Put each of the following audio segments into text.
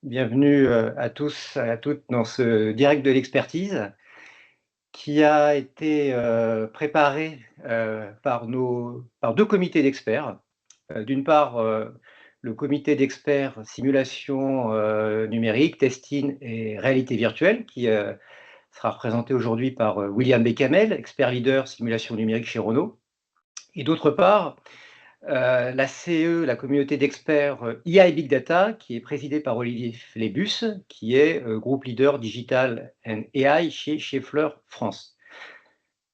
Bienvenue à tous et à toutes dans ce direct de l'expertise qui a été préparé par deux comités d'experts. D'une part, le comité d'experts simulation numérique, testing et réalité virtuelle qui sera représenté aujourd'hui par William Bécamel, expert leader simulation numérique chez Renault. Et d'autre part, la CE, la communauté d'experts IA et Big Data, qui est présidée par Olivier Flébus, qui est groupe leader Digital and AI chez Schaeffler France.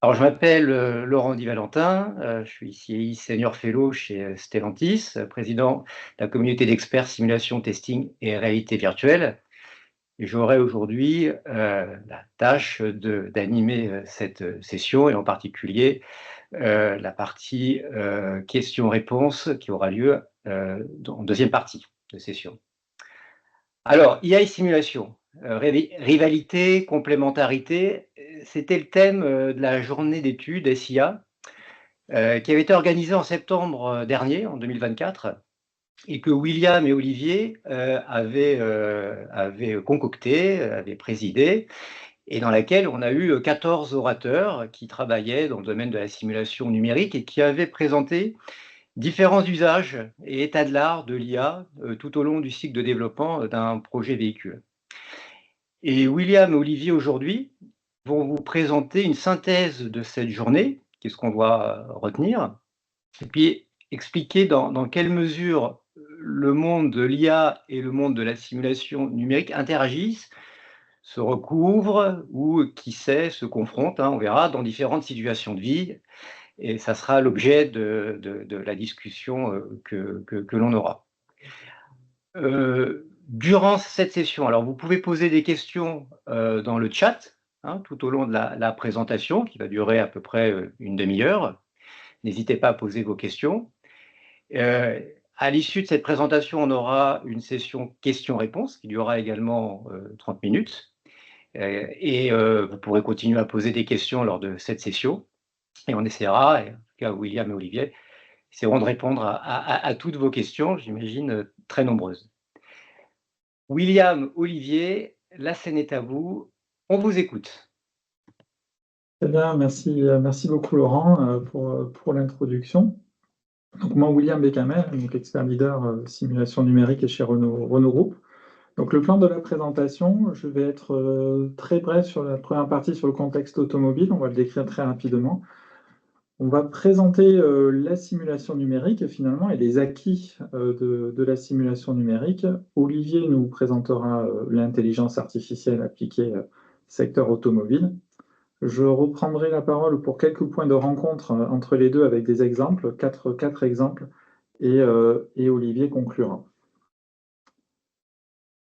Alors, je m'appelle Laurent Di Valentin, je suis CI Senior Fellow chez Stellantis, président de la communauté d'experts simulation, testing et réalité virtuelle. Et j'aurai aujourd'hui la tâche d'animer cette session, et en particulier la partie questions-réponses qui aura lieu en deuxième partie de session. Alors, IA et simulation, rivalité, complémentarité, c'était le thème de la journée d'études SIA qui avait été organisée en septembre dernier, en 2024, et que William et Olivier avaient concocté, avaient présidé, et dans laquelle on a eu 14 orateurs qui travaillaient dans le domaine de la simulation numérique et qui avaient présenté différents usages et états de l'art de l'IA tout au long du cycle de développement d'un projet véhicule. Et William et Olivier aujourd'hui vont vous présenter une synthèse de cette journée, qu'est-ce qu'on doit retenir, et puis expliquer dans quelle mesure le monde de l'IA et le monde de la simulation numérique interagissent, se recouvrent ou, qui sait, se confrontent, on verra, dans différentes situations de vie. Et ça sera l'objet de la discussion que l'on aura. Durant cette session, alors vous pouvez poser des questions dans le chat, tout au long de la présentation, qui va durer à peu près une demi-heure. N'hésitez pas à poser vos questions. À l'issue de cette présentation, on aura une session questions-réponses qui durera également 30 minutes. Et vous pourrez continuer à poser des questions lors de cette session. Et on essaiera, en tout cas William et Olivier, essaieront de répondre à toutes vos questions, j'imagine très nombreuses. William, Olivier, la scène est à vous, on vous écoute. Très bien, merci beaucoup Laurent pour l'introduction. Donc moi, William Bécamel, donc expert leader simulation numérique et chez Renault Group. Donc le plan de la présentation, je vais être très bref sur la première partie sur le contexte automobile, on va le décrire très rapidement. On va présenter la simulation numérique finalement et les acquis de la simulation numérique. Olivier nous présentera l'intelligence artificielle appliquée secteur automobile. Je reprendrai la parole pour quelques points de rencontre entre les deux avec des exemples, quatre exemples, et Olivier conclura.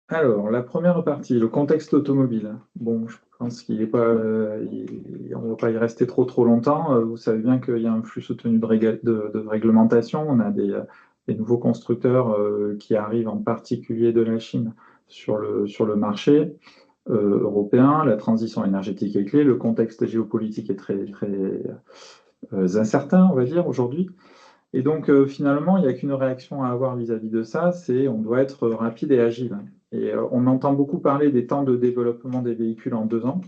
Alors, la première partie, le contexte automobile. Bon, je pense qu'on ne va pas y rester trop longtemps. Vous savez bien qu'il y a un flux soutenu de réglementation. On a des nouveaux constructeurs qui arrivent, en particulier de la Chine, sur le marché européen. La transition énergétique est clé. Le contexte géopolitique est très incertain, on va dire, aujourd'hui. Et donc, finalement, il n'y a qu'une réaction à avoir vis-à-vis de ça, c'est on doit être rapide et agile. Et on entend beaucoup parler des temps de développement des véhicules en 2 ans,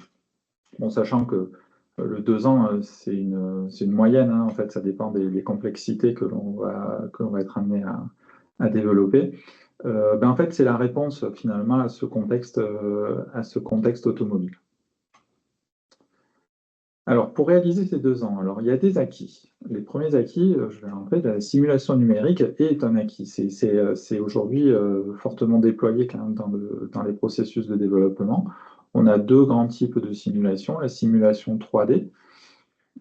bon, sachant que le 2 ans, c'est une moyenne, en fait, ça dépend des complexités que l'on va être amené à développer. En fait, c'est la réponse finalement à ce contexte automobile. Alors, pour réaliser ces 2 ans, alors, il y a des acquis. Les premiers acquis, je vais rentrer, la simulation numérique est un acquis. C'est aujourd'hui fortement déployé quand même dans les processus de développement. On a 2 grands types de simulation. La simulation 3D,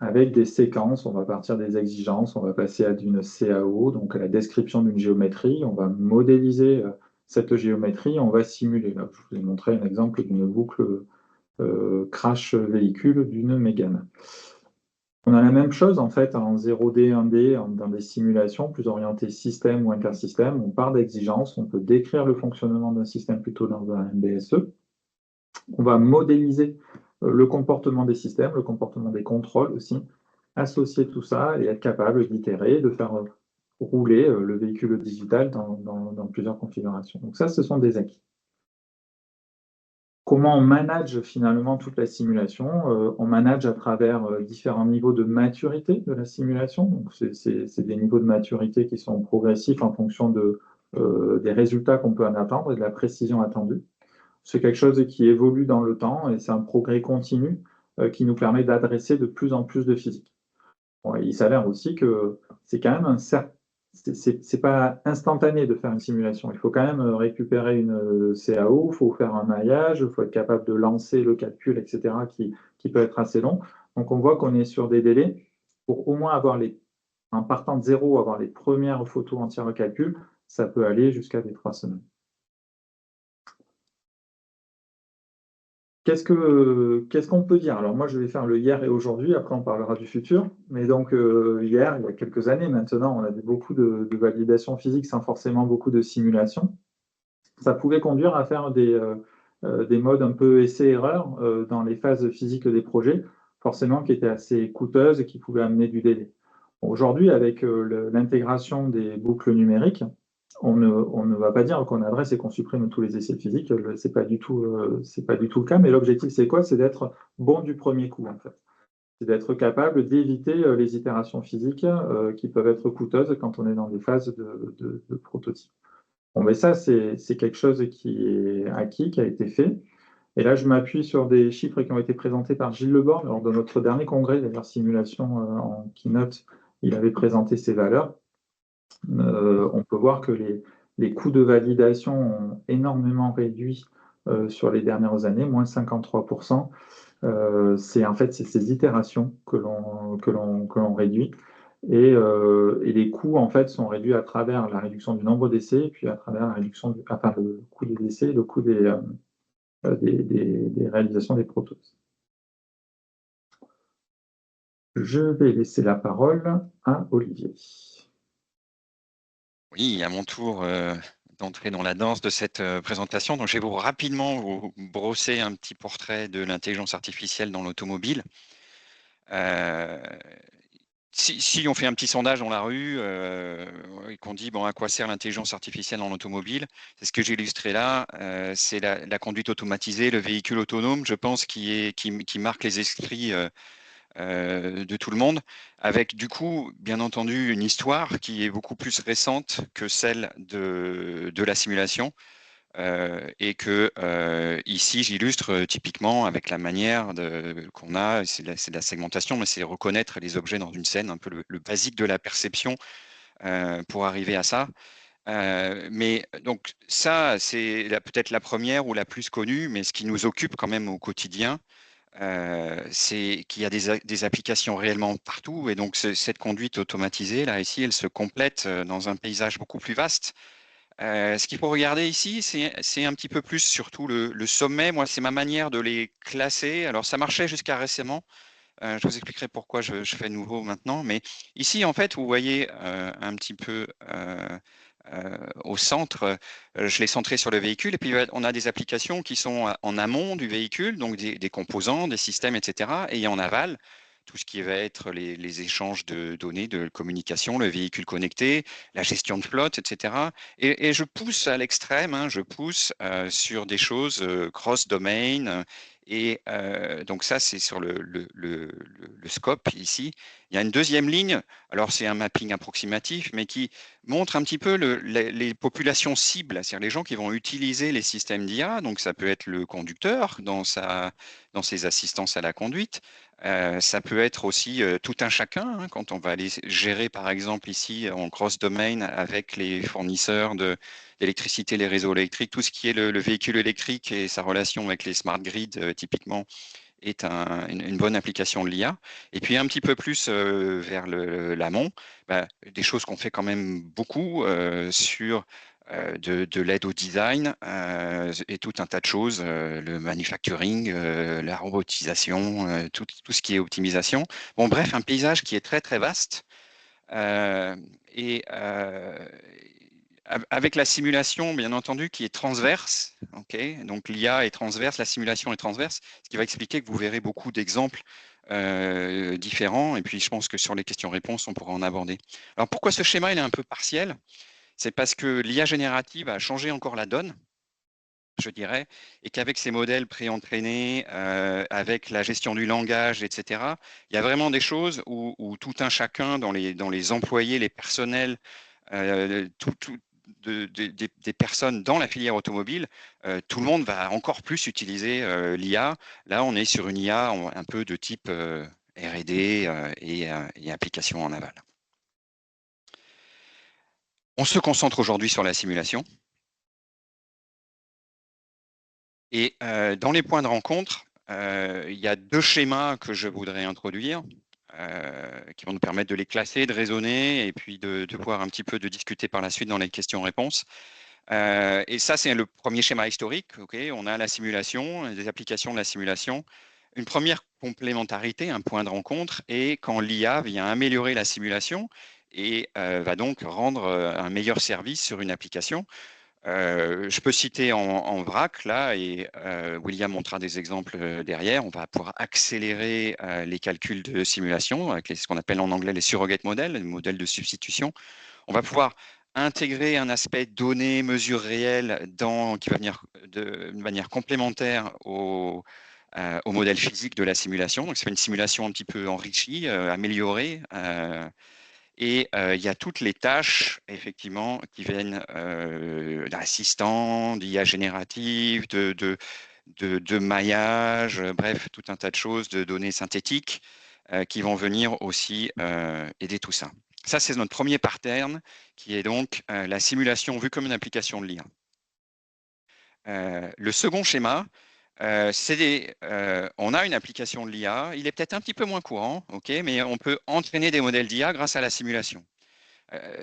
avec des séquences, on va partir des exigences, on va passer à d'une CAO, donc à la description d'une géométrie, on va modéliser cette géométrie, on va simuler. Là, je vous ai montré un exemple d'une boucle crash véhicule d'une Mégane. On a la même chose en fait en 0D, 1D, dans des simulations plus orientées système ou intersystème. On part d'exigences, on peut décrire le fonctionnement d'un système plutôt dans un MBSE. On va modéliser le comportement des systèmes, le comportement des contrôles aussi, associer tout ça et être capable d'itérer, de faire rouler le véhicule digital dans plusieurs configurations. Donc ça, ce sont des acquis. comment on manage finalement toute la simulation. On manage à travers différents niveaux de maturité de la simulation. Donc, c'est des niveaux de maturité qui sont progressifs en fonction des résultats qu'on peut en attendre et de la précision attendue. C'est quelque chose qui évolue dans le temps et c'est un progrès continu qui nous permet d'adresser de plus en plus de physique. Bon, il s'avère aussi que c'est quand même c'est pas instantané de faire une simulation. Il faut quand même récupérer une CAO, il faut faire un maillage, il faut être capable de lancer le calcul, etc., qui peut être assez long. Donc on voit qu'on est sur des délais pour au moins avoir en partant de zéro, avoir les premières photos entières au calcul, ça peut aller jusqu'à des 3 semaines. Qu'est-ce qu'on peut dire? Alors moi, je vais faire le hier et aujourd'hui, après on parlera du futur. Mais donc hier, il y a quelques années maintenant, on avait beaucoup de validation physique sans forcément beaucoup de simulation. Ça pouvait conduire à faire des modes un peu essai-erreur dans les phases physiques des projets, forcément qui étaient assez coûteuses et qui pouvaient amener du délai. Bon, aujourd'hui, avec l'intégration des boucles numériques, on ne va pas dire qu'on adresse et qu'on supprime tous les essais physiques, c'est pas du tout, c'est pas du tout le cas, mais l'objectif c'est quoi? C'est d'être bon du premier coup en fait. C'est d'être capable d'éviter les itérations physiques qui peuvent être coûteuses quand on est dans des phases de prototype. Bon, mais ça, c'est quelque chose qui est acquis, qui a été fait. Et là, je m'appuie sur des chiffres qui ont été présentés par Gilles Leborgne lors de notre dernier congrès, d'ailleurs, simulation en keynote, il avait présenté ces valeurs. On peut voir que les coûts de validation ont énormément réduit sur les dernières années, moins 53%. En fait, c'est ces itérations que l'on réduit. Et les coûts, en fait, sont réduits à travers la réduction du nombre d'essais, et puis à travers la réduction le coût des essais, le coût des réalisations des protos. Je vais laisser la parole à Olivier. Oui, à mon tour d'entrer dans la danse de cette présentation. Donc, je vais rapidement vous brosser un petit portrait de l'intelligence artificielle dans l'automobile. Si on fait un petit sondage dans la rue et qu'on dit bon, à quoi sert l'intelligence artificielle dans l'automobile, c'est ce que j'ai illustré là, c'est la conduite automatisée, le véhicule autonome, je pense, qui marque les esprits de tout le monde, avec du coup, bien entendu, une histoire qui est beaucoup plus récente que celle de la simulation. Et que ici, j'illustre typiquement avec la manière qu'on a, c'est de la segmentation, mais c'est reconnaître les objets dans une scène, un peu le basique de la perception pour arriver à ça. Mais donc ça, c'est peut-être la première ou la plus connue, mais ce qui nous occupe quand même au quotidien, c'est qu'il y a des applications réellement partout. Et donc cette conduite automatisée, là, ici, elle se complète dans un paysage beaucoup plus vaste. Ce qu'il faut regarder ici, c'est un petit peu plus surtout le sommet. Moi, c'est ma manière de les classer. Alors, ça marchait jusqu'à récemment. Je vous expliquerai pourquoi je fais nouveau maintenant. Mais ici, en fait, vous voyez un petit peu au centre, je l'ai centré sur le véhicule. Et puis, on a des applications qui sont en amont du véhicule, donc des composants, des systèmes, etc. Et en aval, tout ce qui va être les échanges de données, de communication, le véhicule connecté, la gestion de flotte, etc. Et je pousse à l'extrême, hein, je pousse sur des choses cross-domain. Et donc ça, c'est sur le scope ici. Il y a une deuxième ligne, alors c'est un mapping approximatif, mais qui montre un petit peu les populations cibles, c'est-à-dire les gens qui vont utiliser les systèmes d'IA. Donc ça peut être le conducteur dans ses assistances à la conduite. Ça peut être aussi tout un chacun, hein, quand on va aller gérer, par exemple, ici en cross-domain avec les fournisseurs d'électricité, les réseaux électriques, tout ce qui est le véhicule électrique et sa relation avec les smart grids, typiquement, est une bonne application de l'IA. Et puis un petit peu plus vers l'amont, des choses qu'on fait quand même beaucoup sur de l'aide au design et tout un tas de choses, le manufacturing, la robotisation, tout ce qui est optimisation. Bon, bref, un paysage qui est très très vaste. Et avec la simulation, bien entendu, qui est transverse, okay, donc l'IA est transverse, la simulation est transverse, ce qui va expliquer que vous verrez beaucoup d'exemples différents, et puis je pense que sur les questions-réponses, on pourra en aborder. Alors pourquoi ce schéma il est un peu partiel? C'est parce que l'IA générative a changé encore la donne. je dirais, et qu'avec ces modèles pré-entraînés, avec la gestion du langage, etc., il y a vraiment des choses où tout un chacun, dans les employés, les personnels, des personnes dans la filière automobile, tout le monde va encore plus utiliser l'IA. Là, on est sur une IA un peu de type R&D et application en aval. On se concentre aujourd'hui sur la simulation. Et dans les points de rencontre, il y a 2 schémas que je voudrais introduire, qui vont nous permettre de les classer, de raisonner et puis de pouvoir un petit peu de discuter par la suite dans les questions-réponses. Et ça, c'est le premier schéma historique. On a la simulation, des applications de la simulation. Une première complémentarité, un point de rencontre, est quand l'IA vient améliorer la simulation et va donc rendre un meilleur service sur une application. Je peux citer en vrac, là, et William montrera des exemples derrière. On va pouvoir accélérer les calculs de simulation avec ce qu'on appelle en anglais les surrogate models, les modèles de substitution. On va pouvoir intégrer un aspect données, mesures réelles qui va venir de manière complémentaire au modèle physique de la simulation. Donc, c'est une simulation un petit peu enrichie, améliorée. Et il y a toutes les tâches, effectivement, qui viennent d'assistants, d'IA générative, de maillage, bref, tout un tas de choses, de données synthétiques qui vont venir aussi aider tout ça. Ça, c'est notre premier pattern, qui est donc la simulation vue comme une application de l'IA. Le second schéma, on a une application de l'IA, il est peut-être un petit peu moins courant, mais on peut entraîner des modèles d'IA grâce à la simulation.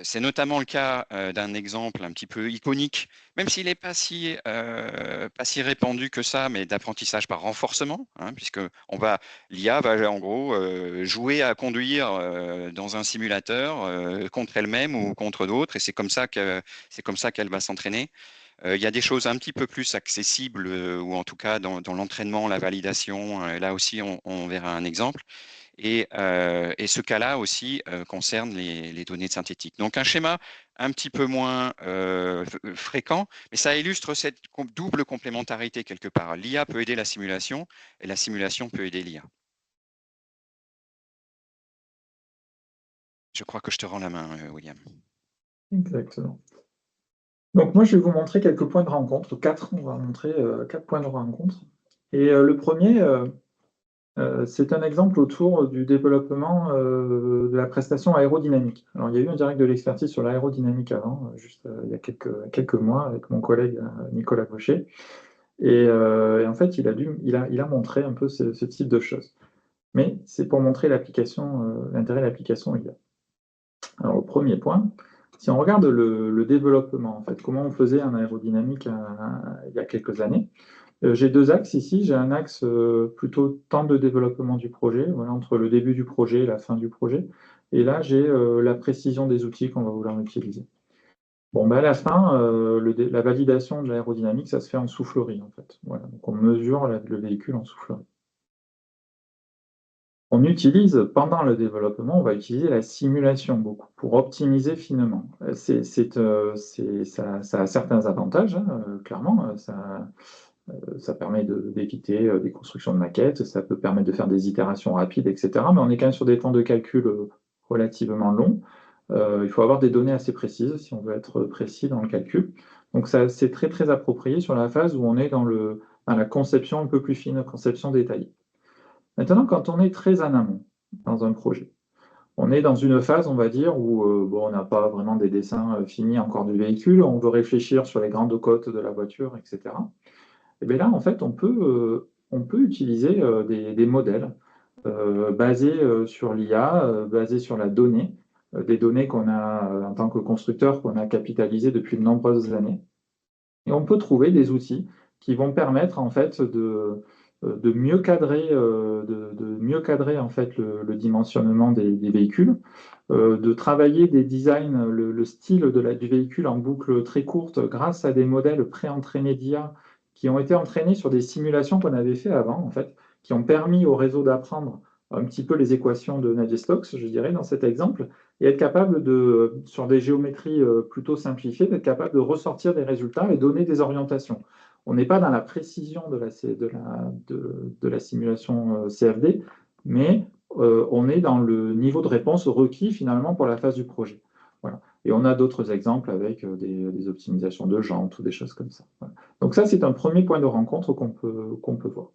C'est notamment le cas d'un exemple un petit peu iconique, même s'il n'est pas si répandu que ça, mais d'apprentissage par renforcement, puisque l'IA va en gros jouer à conduire dans un simulateur contre elle-même ou contre d'autres, et c'est comme ça qu'elle va s'entraîner. Il y a des choses un petit peu plus accessibles, ou en tout cas dans l'entraînement, la validation, là aussi on verra un exemple. Et ce cas-là aussi concerne les données synthétiques. Donc un schéma un petit peu moins fréquent, mais ça illustre cette double complémentarité quelque part. L'IA peut aider la simulation et la simulation peut aider l'IA. Je crois que je te rends la main, William. Exactement. Donc moi, je vais vous montrer quelques points de rencontre. 4, on va montrer 4 points de rencontre. Et le premier, c'est un exemple autour du développement de la prestation aérodynamique. Alors, il y a eu un direct de l'expertise sur l'aérodynamique avant, juste il y a quelques mois, avec mon collègue Nicolas Gaucher. Et en fait, il a montré un peu ce type de choses. Mais c'est pour montrer l'intérêt de l'application IA. Alors, au premier point, si on regarde le développement, en fait, comment on faisait en aérodynamique il y a quelques années, j'ai 2 axes ici. J'ai un axe plutôt temps de développement du projet, voilà, entre le début du projet et la fin du projet. Et là, j'ai la précision des outils qu'on va vouloir utiliser. Bon, à la fin, la validation de l'aérodynamique, ça se fait en soufflerie, en fait. Voilà, donc on mesure le véhicule en soufflerie. On utilise, pendant le développement, on va utiliser la simulation beaucoup pour optimiser finement. Ça a certains avantages, clairement. Ça permet d'éviter des constructions de maquettes, ça peut permettre de faire des itérations rapides, etc. Mais on est quand même sur des temps de calcul relativement longs. Il faut avoir des données assez précises si on veut être précis dans le calcul. Donc c'est très très approprié sur la phase où on est dans la conception un peu plus fine, la conception détaillée. Maintenant, quand on est très en amont dans un projet, on est dans une phase, on va dire, où on n'a pas vraiment des dessins finis encore du véhicule, on veut réfléchir sur les grandes côtes de la voiture, etc. Et bien là, en fait, on peut utiliser des modèles basés sur l'IA, basés sur la donnée, des données qu'on a en tant que constructeur, qu'on a capitalisées depuis de nombreuses années. Et on peut trouver des outils qui vont permettre en fait de mieux cadrer, en fait le dimensionnement des véhicules, de travailler des designs, le style du véhicule en boucle très courte grâce à des modèles pré-entraînés d'IA qui ont été entraînés sur des simulations qu'on avait fait avant, en fait, qui ont permis au réseau d'apprendre un petit peu les équations de Navier-Stokes, je dirais, dans cet exemple, et être capable sur des géométries plutôt simplifiées, d'être capable de ressortir des résultats et donner des orientations. on n'est pas dans la précision de la simulation CFD, mais on est dans le niveau de réponse requis finalement pour la phase du projet. Voilà. Et on a d'autres exemples avec des optimisations de jantes ou des choses comme ça. Voilà. Donc ça, c'est un premier point de rencontre qu'on peut voir.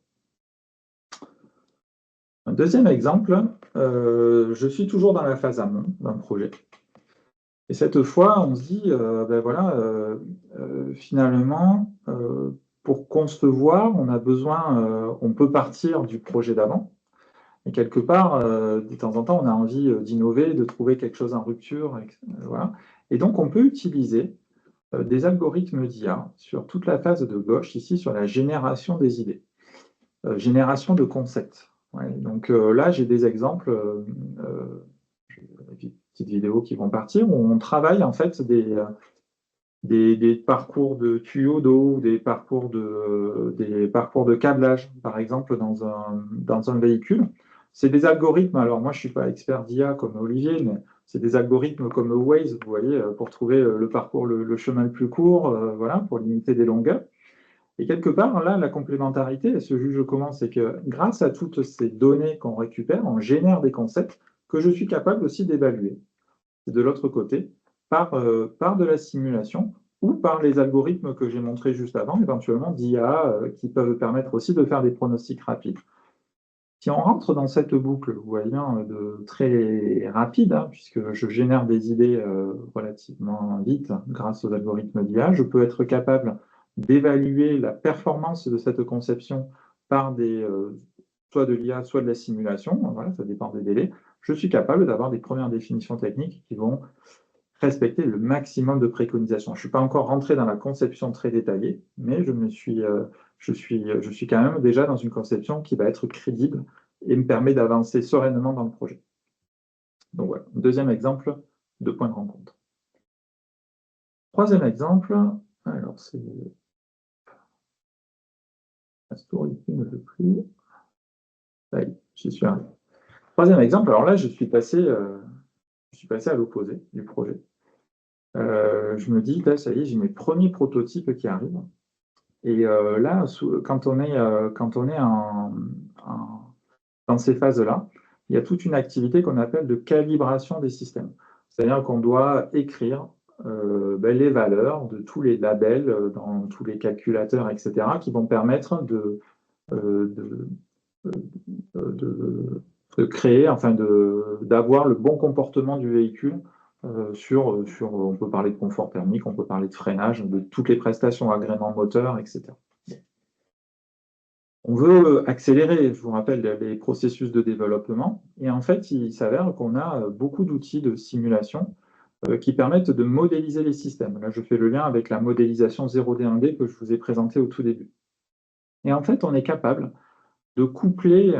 Un deuxième exemple, je suis toujours dans la phase amont d'un projet. Et cette fois, on se dit, ben voilà, finalement, pour concevoir, on a besoin, on peut partir du projet d'avant. Et quelque part, de temps en temps, on a envie d'innover, de trouver quelque chose en rupture. Voilà. Et donc, on peut utiliser des algorithmes d'IA sur toute la phase de gauche, ici, sur la génération des idées, génération de concepts. Ouais, donc là, j'ai des exemples, des petites vidéos qui vont partir, où on travaille en fait des parcours de tuyaux d'eau, des parcours de câblage, par exemple, dans un véhicule. C'est des algorithmes, alors moi je ne suis pas expert d'IA comme Olivier, mais c'est des algorithmes comme Waze, vous voyez, pour trouver le parcours, le chemin le plus court, voilà, pour limiter des longueurs. Et quelque part, là, la complémentarité, elle se juge comment? C'est que grâce à toutes ces données qu'on récupère, on génère des concepts que je suis capable aussi d'évaluer. Et de l'autre côté, par de la simulation ou par les algorithmes que j'ai montrés juste avant, éventuellement d'IA, qui peuvent permettre aussi de faire des pronostics rapides. Si on rentre dans cette boucle, vous voyez bien, de très rapide, hein, puisque je génère des idées relativement vite grâce aux algorithmes d'IA, je peux être capable d'évaluer la performance de cette conception par soit de l'IA, soit de la simulation, voilà, ça dépend des délais. Je suis capable d'avoir des premières définitions techniques qui vont respecter le maximum de préconisations. Je ne suis pas encore rentré dans la conception très détaillée, mais je suis quand même déjà dans une conception qui va être crédible et me permet d'avancer sereinement dans le projet. Donc voilà, deuxième exemple de point de rencontre. Troisième exemple, alors c'est... La story ne veut plus. Ça y est, j'y suis arrivé. Troisième exemple, alors là, je suis passé à l'opposé du projet. Je me dis, là, ça y est, j'ai mes premiers prototypes qui arrivent. Et là, quand on est dans ces phases-là, il y a toute une activité qu'on appelle de calibration des systèmes. C'est-à-dire qu'on doit écrire les valeurs de tous les labels dans tous les calculateurs, etc., qui vont permettre de créer, enfin d'avoir le bon comportement du véhicule on peut parler de confort thermique, on peut parler de freinage, de toutes les prestations, agréments moteur, etc. On veut accélérer, je vous rappelle, les processus de développement, et en fait, il s'avère qu'on a beaucoup d'outils de simulation qui permettent de modéliser les systèmes. Là, je fais le lien avec la modélisation 0D 1D que je vous ai présentée au tout début. Et en fait, on est capable de coupler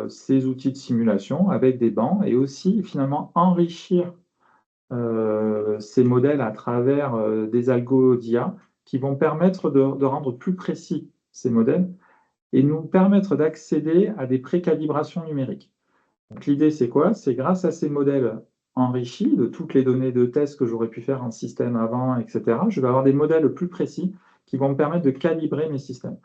ces outils de simulation avec des bancs et aussi finalement enrichir ces modèles à travers des algos d'IA qui vont permettre de rendre plus précis ces modèles et nous permettre d'accéder à des précalibrations numériques. Donc l'idée, c'est quoi? C'est grâce à ces modèles enrichis de toutes les données de test que j'aurais pu faire en système avant, etc., je vais avoir des modèles plus précis qui vont me permettre de calibrer mes systèmes.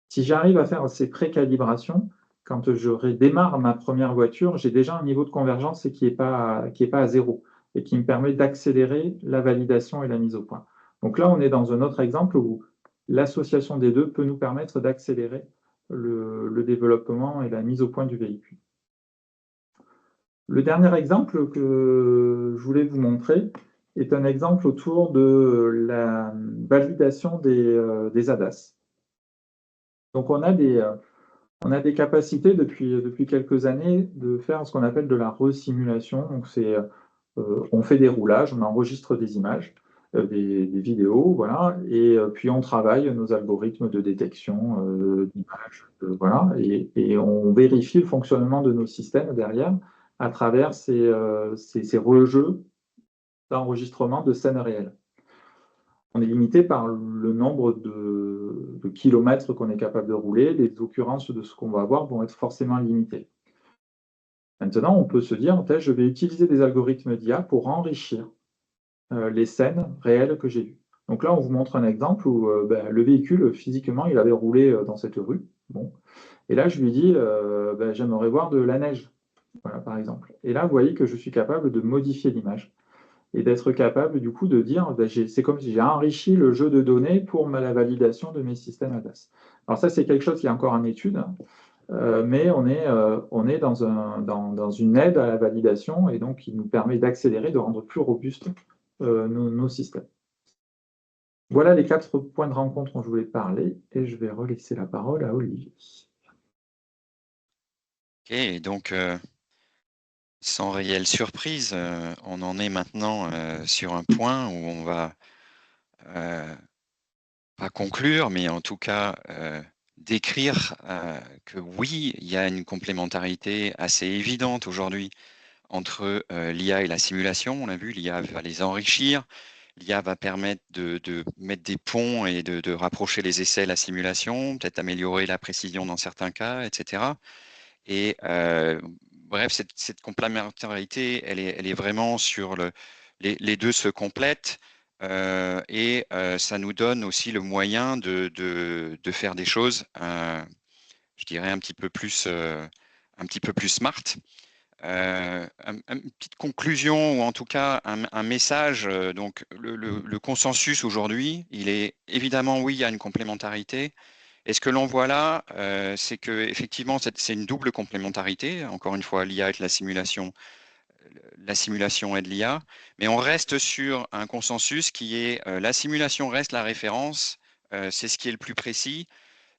Si j'arrive à faire ces précalibrations, quand je redémarre ma première voiture, j'ai déjà un niveau de convergence qui n'est pas à zéro et qui me permet d'accélérer la validation et la mise au point. Donc là, on est dans un autre exemple où l'association des deux peut nous permettre d'accélérer le développement et la mise au point du véhicule. Le dernier exemple que je voulais vous montrer est un exemple autour de la validation des ADAS. Donc on a des capacités depuis quelques années de faire ce qu'on appelle de la resimulation. Donc on fait des roulages, on enregistre des images, des vidéos, voilà, et puis on travaille nos algorithmes de détection d'images, voilà, et on vérifie le fonctionnement de nos systèmes derrière à travers ces rejeux d'enregistrement de scènes réelles. On est limité par le nombre de kilomètres qu'on est capable de rouler, les occurrences de ce qu'on va avoir vont être forcément limitées. Maintenant, on peut se dire, je vais utiliser des algorithmes d'IA pour enrichir les scènes réelles que j'ai vues. Donc là, on vous montre un exemple où le véhicule, physiquement, il avait roulé dans cette rue. Bon. Et là, je lui dis, j'aimerais voir de la neige, voilà, par exemple. Et là, vous voyez que je suis capable de modifier l'image et d'être capable, du coup, de dire, c'est comme si j'ai enrichi le jeu de données pour la validation de mes systèmes ADAS. Alors ça, c'est quelque chose qui est encore en étude, hein, mais on est dans une aide à la validation et donc qui nous permet d'accélérer, de rendre plus robustes nos systèmes. Voilà les 4 points de rencontre dont je voulais parler et je vais relaisser la parole à Olivier. Ok, et donc sans réelle surprise, on en est maintenant sur un point où on va pas conclure, mais en tout cas décrire que oui, il y a une complémentarité assez évidente aujourd'hui entre l'IA et la simulation. On l'a vu, l'IA va les enrichir, l'IA va permettre de mettre des ponts et de rapprocher les essais et la simulation, peut-être améliorer la précision dans certains cas, etc. Et bref, cette complémentarité, elle est vraiment sur les deux se complètent et ça nous donne aussi le moyen de faire des choses, je dirais, un petit peu plus smart. Une petite conclusion ou en tout cas un message. Donc le consensus aujourd'hui, il est évidemment oui, il y a une complémentarité. Et ce que l'on voit là, c'est que effectivement, c'est une double complémentarité. Encore une fois, l'IA et la simulation aide l'IA, mais on reste sur un consensus qui est la simulation reste la référence, c'est ce qui est le plus précis.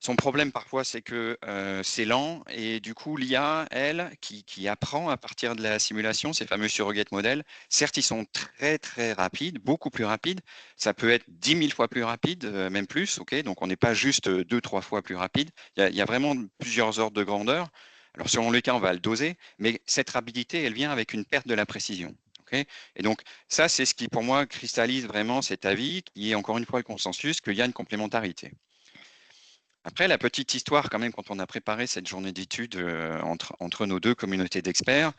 Son problème parfois, c'est que c'est lent et du coup, l'IA, elle, qui apprend à partir de la simulation, ces fameux surrogate modèles, certes, ils sont très, très rapides, beaucoup plus rapides. Ça peut être 10 000 fois plus rapide, même plus. Ok, donc, on n'est pas juste 2-3 fois plus rapide. Il y a vraiment plusieurs ordres de grandeur. Alors, selon le cas, on va le doser, mais cette rapidité, elle vient avec une perte de la précision. Okay, et donc, ça, c'est ce qui, pour moi, cristallise vraiment cet avis, qui est encore une fois le consensus qu'il y a une complémentarité. Après, la petite histoire, quand même, quand on a préparé cette journée d'études entre nos deux communautés d'experts,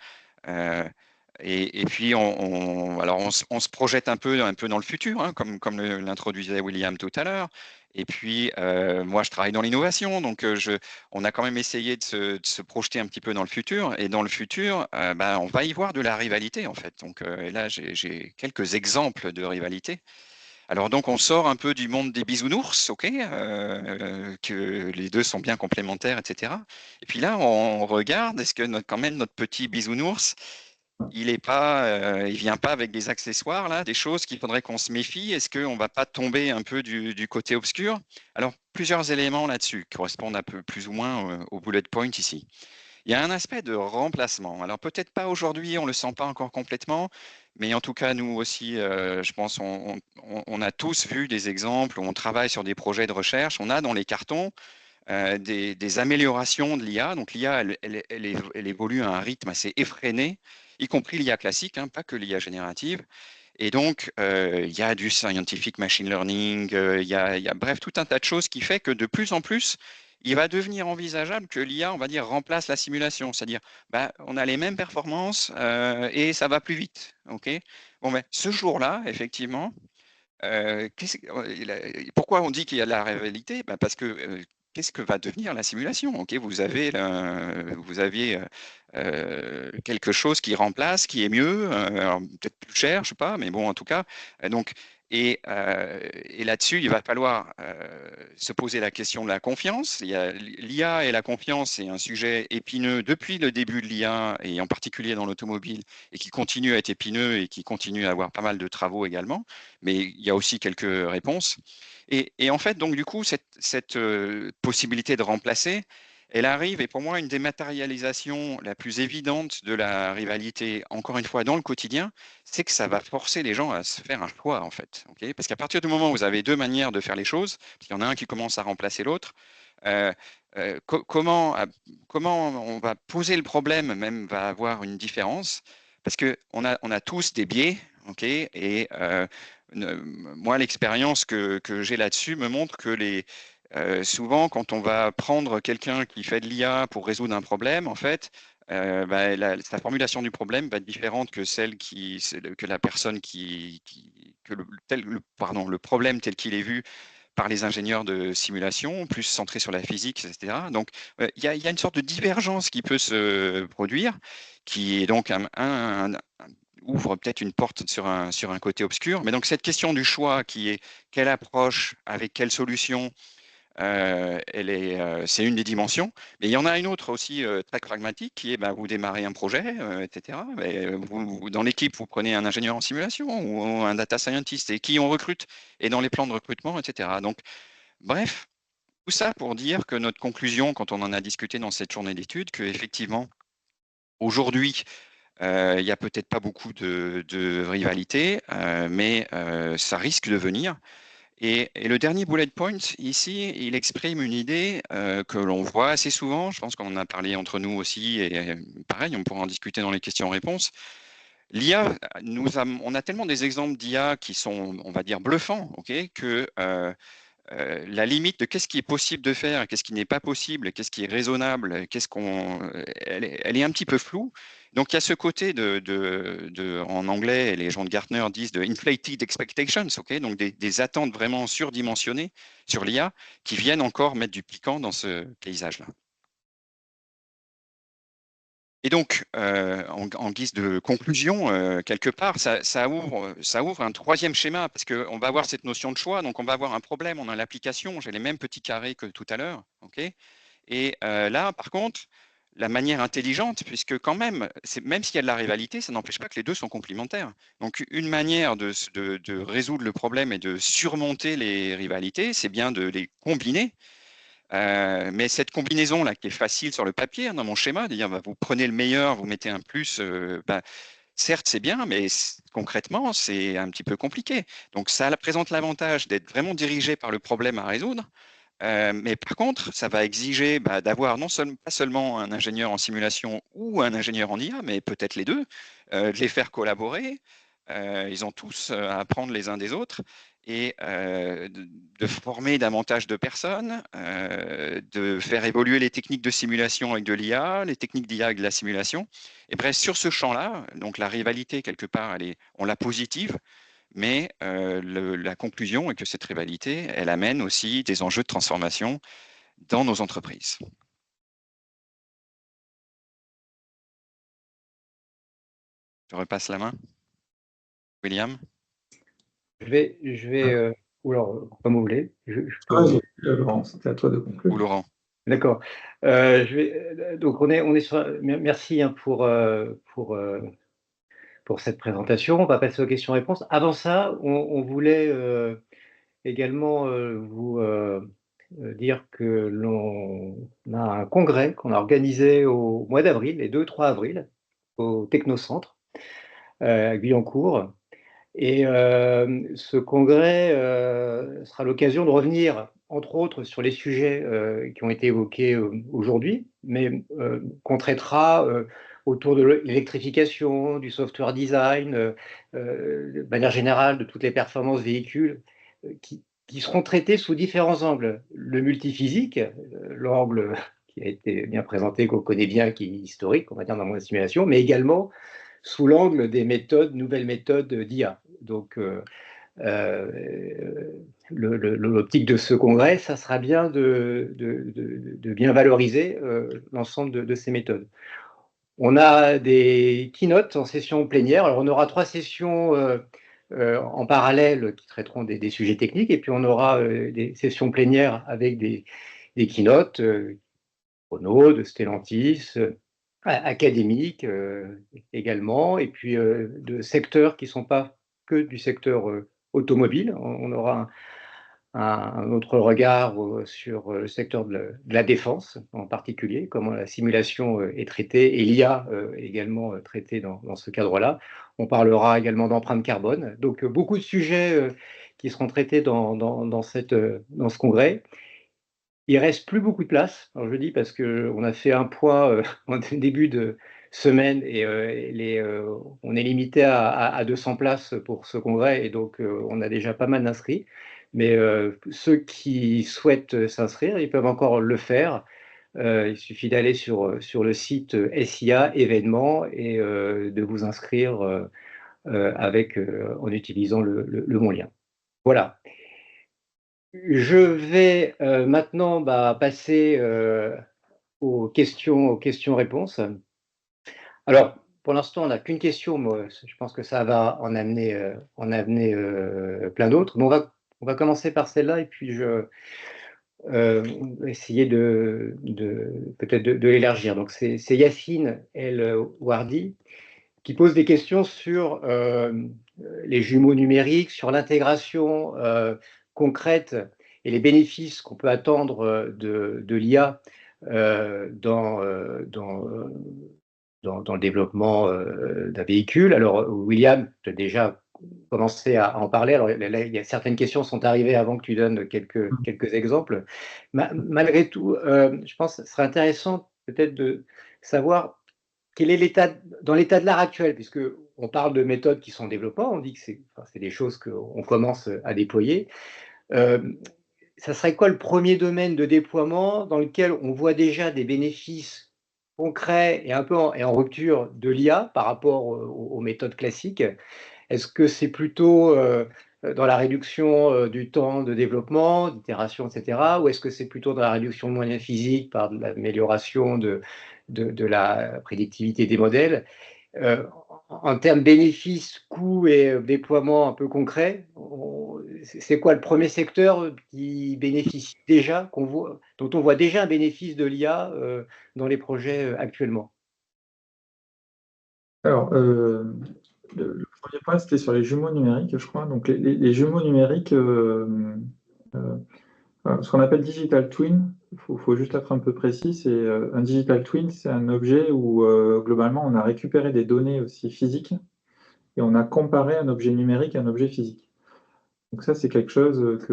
et puis on se projette un peu dans le futur, hein, comme l'introduisait William tout à l'heure. Et puis, moi, je travaille dans l'innovation, donc on a quand même essayé de se projeter un petit peu dans le futur. Et dans le futur, on va y voir de la rivalité, en fait. Donc, et là, j'ai quelques exemples de rivalité. Alors donc on sort un peu du monde des bisounours, ok, que les deux sont bien complémentaires, etc. Et puis là on regarde, est-ce que quand même notre petit bisounours, il vient pas avec des accessoires là, des choses qu'il faudrait qu'on se méfie. Est-ce qu'on va pas tomber un peu du côté obscur? Alors plusieurs éléments là-dessus qui correspondent un peu plus ou moins au bullet point ici. Il y a un aspect de remplacement. Alors peut-être pas aujourd'hui, on ne le sent pas encore complètement, mais en tout cas, nous aussi, je pense, on a tous vu des exemples où on travaille sur des projets de recherche. On a dans les cartons des améliorations de l'IA. Donc l'IA, elle évolue à un rythme assez effréné, y compris l'IA classique, hein, pas que l'IA générative. Et donc, il y a du scientific machine learning, il y a bref, tout un tas de choses qui fait que de plus en plus, il va devenir envisageable que l'IA, on va dire, remplace la simulation. C'est-à-dire, on a les mêmes performances et ça va plus vite. Ok. Bon, ben, ce jour-là, effectivement, pourquoi on dit qu'il y a de la réalité? Parce que qu'est-ce que va devenir la simulation? Ok, vous aviez quelque chose qui remplace, qui est mieux, peut-être plus cher, je sais pas, mais bon, en tout cas, donc. Et là-dessus, il va falloir se poser la question de la confiance. L'IA et la confiance, c'est un sujet épineux depuis le début de l'IA, et en particulier dans l'automobile, et qui continue à être épineux et qui continue à avoir pas mal de travaux également. Mais il y a aussi quelques réponses. Et en fait, donc du coup, cette possibilité de remplacer, elle arrive, et pour moi, une dématérialisation la plus évidente de la rivalité, encore une fois, dans le quotidien, c'est que ça va forcer les gens à se faire un choix, en fait. Okay, parce qu'à partir du moment où vous avez deux manières de faire les choses, parce qu'il y en a un qui commence à remplacer l'autre, comment on va poser le problème, même va avoir une différence, parce qu'on a tous des biais, ok, et moi, l'expérience que j'ai là-dessus me montre que souvent, quand on va prendre quelqu'un qui fait de l'IA pour résoudre un problème, en fait, sa formulation du problème va être différente que celle que la personne le problème tel qu'il est vu par les ingénieurs de simulation, plus centré sur la physique, etc. Donc, il y a une sorte de divergence qui peut se produire, qui est donc ouvre peut-être une porte sur un côté obscur. Mais donc, cette question du choix qui est quelle approche, avec quelle solution, c'est une des dimensions. Mais il y en a une autre aussi très pragmatique qui est vous démarrez un projet, etc. Mais, dans l'équipe, vous prenez un ingénieur en simulation ou un data scientist et qui on recrute et dans les plans de recrutement, etc. Donc, bref, tout ça pour dire que notre conclusion, quand on en a discuté dans cette journée d'études, qu'effectivement, aujourd'hui, il n'y a peut-être pas beaucoup de rivalité, mais ça risque de venir. Et le dernier bullet point, ici, il exprime une idée que l'on voit assez souvent. Je pense qu'on en a parlé entre nous aussi, et pareil, on pourra en discuter dans les questions-réponses. L'IA, on a tellement des exemples d'IA qui sont, on va dire, bluffants, que la limite de qu'est-ce qui est possible de faire, qu'est-ce qui n'est pas possible, qu'est-ce qui est raisonnable, elle est un petit peu floue. Donc il y a ce côté en anglais, les gens de Gartner disent de inflated expectations, donc des attentes vraiment surdimensionnées sur l'IA qui viennent encore mettre du piquant dans ce paysage-là. Et donc, en guise de conclusion, quelque part, ça ouvre un troisième schéma, parce qu'on va avoir cette notion de choix, donc on va avoir un problème, on a l'application, j'ai les mêmes petits carrés que tout à l'heure, et là, par contre, la manière intelligente, puisque quand même, même s'il y a de la rivalité, ça n'empêche pas que les deux sont complémentaires. Donc, une manière de résoudre le problème et de surmonter les rivalités, c'est bien de les combiner. Mais cette combinaison-là, qui est facile sur le papier, dans mon schéma, de dire vous prenez le meilleur, vous mettez un plus, certes, c'est bien, mais concrètement, c'est un petit peu compliqué. Donc, ça présente l'avantage d'être vraiment dirigé par le problème à résoudre. Mais par contre, ça va exiger d'avoir pas seulement un ingénieur en simulation ou un ingénieur en IA, mais peut-être les deux, de les faire collaborer. Ils ont tous à apprendre les uns des autres et de former davantage de personnes, de faire évoluer les techniques de simulation avec de l'IA, les techniques d'IA avec de la simulation. Et bref, sur ce champ-là, donc la rivalité, quelque part, on la positive, mais la conclusion est que cette rivalité, elle amène aussi des enjeux de transformation dans nos entreprises. Je repasse la main. William? Je vais ou alors, comme vous voulez. Laurent, c'était à toi de conclure. Ou Laurent. D'accord. Donc, on est sur. Merci pour cette présentation. On va passer aux questions-réponses. Avant ça, on voulait également vous dire que l'on a un congrès qu'on a organisé au mois d'avril, les 2-3 avril, au Technocentre, à Guyancourt. Et ce congrès sera l'occasion de revenir, entre autres, sur les sujets qui ont été évoqués aujourd'hui, mais qu'on traitera autour de l'électrification, du software design, de manière générale, de toutes les performances véhicules, qui seront traités sous différents angles. Le multiphysique, l'angle qui a été bien présenté, qu'on connaît bien, qui est historique, on va dire, dans la simulation, mais également sous l'angle des nouvelles méthodes d'IA. Donc, l'optique de ce congrès, ça sera bien de bien valoriser l'ensemble de ces méthodes. On a des keynotes en session plénière. Alors, on aura 3 sessions en parallèle qui traiteront des sujets techniques, et puis on aura des sessions plénières avec des keynotes, Renault, de Stellantis, académiques également, et puis de secteurs qui ne sont pas que du secteur automobile. On aura un autre regard sur le secteur de la défense en particulier, comment la simulation est traitée, et l'IA également traitée dans ce cadre-là. On parlera également d'empreinte carbone. Donc beaucoup de sujets qui seront traités dans ce congrès. Il ne reste plus beaucoup de place. Alors je dis parce qu'on a fait un point en début de semaine et on est limité à 200 places pour ce congrès, et donc on a déjà pas mal d'inscrits. Mais ceux qui souhaitent s'inscrire, ils peuvent encore le faire il suffit d'aller sur le site SIA événements et de vous inscrire en utilisant le bon lien. Voilà. Je vais maintenant passer aux questions-réponses. Alors, pour l'instant, on n'a qu'une question, mais je pense que ça va en amener plein d'autres. Mais on va commencer par celle-là et puis je essayer peut-être de l'élargir. Donc, c'est Yacine El Wardi qui pose des questions sur les jumeaux numériques, sur l'intégration concrète et les bénéfices qu'on peut attendre de l'IA dans le développement d'un véhicule. Alors, William, tu as déjà commencé à en parler. Alors, là, il y a certaines questions sont arrivées avant que tu donnes quelques exemples. Malgré tout, je pense que ce serait intéressant peut-être de savoir quel est dans l'état de l'art actuel, puisque on parle de méthodes qui sont en développement, on dit que c'est des choses qu'on commence à déployer. Ça serait quoi le premier domaine de déploiement dans lequel on voit déjà des bénéfices concrets et un peu en rupture de l'IA par rapport aux méthodes classiques? Est-ce que c'est plutôt dans la réduction du temps de développement, d'itération, etc. Ou est-ce que c'est plutôt dans la réduction de moyens physiques par l'amélioration de la prédictivité des modèles? En termes bénéfices, coûts et déploiement un peu concret, c'est quoi le premier secteur qui bénéficie déjà, dont on voit déjà un bénéfice de l'IA dans les projets actuellement? Alors, le premier point, c'était sur les jumeaux numériques, je crois. Donc, les jumeaux numériques, ce qu'on appelle digital twin, il faut juste être un peu précis, c'est un digital twin, c'est un objet où globalement on a récupéré des données aussi physiques et on a comparé un objet numérique à un objet physique. Donc ça, c'est quelque chose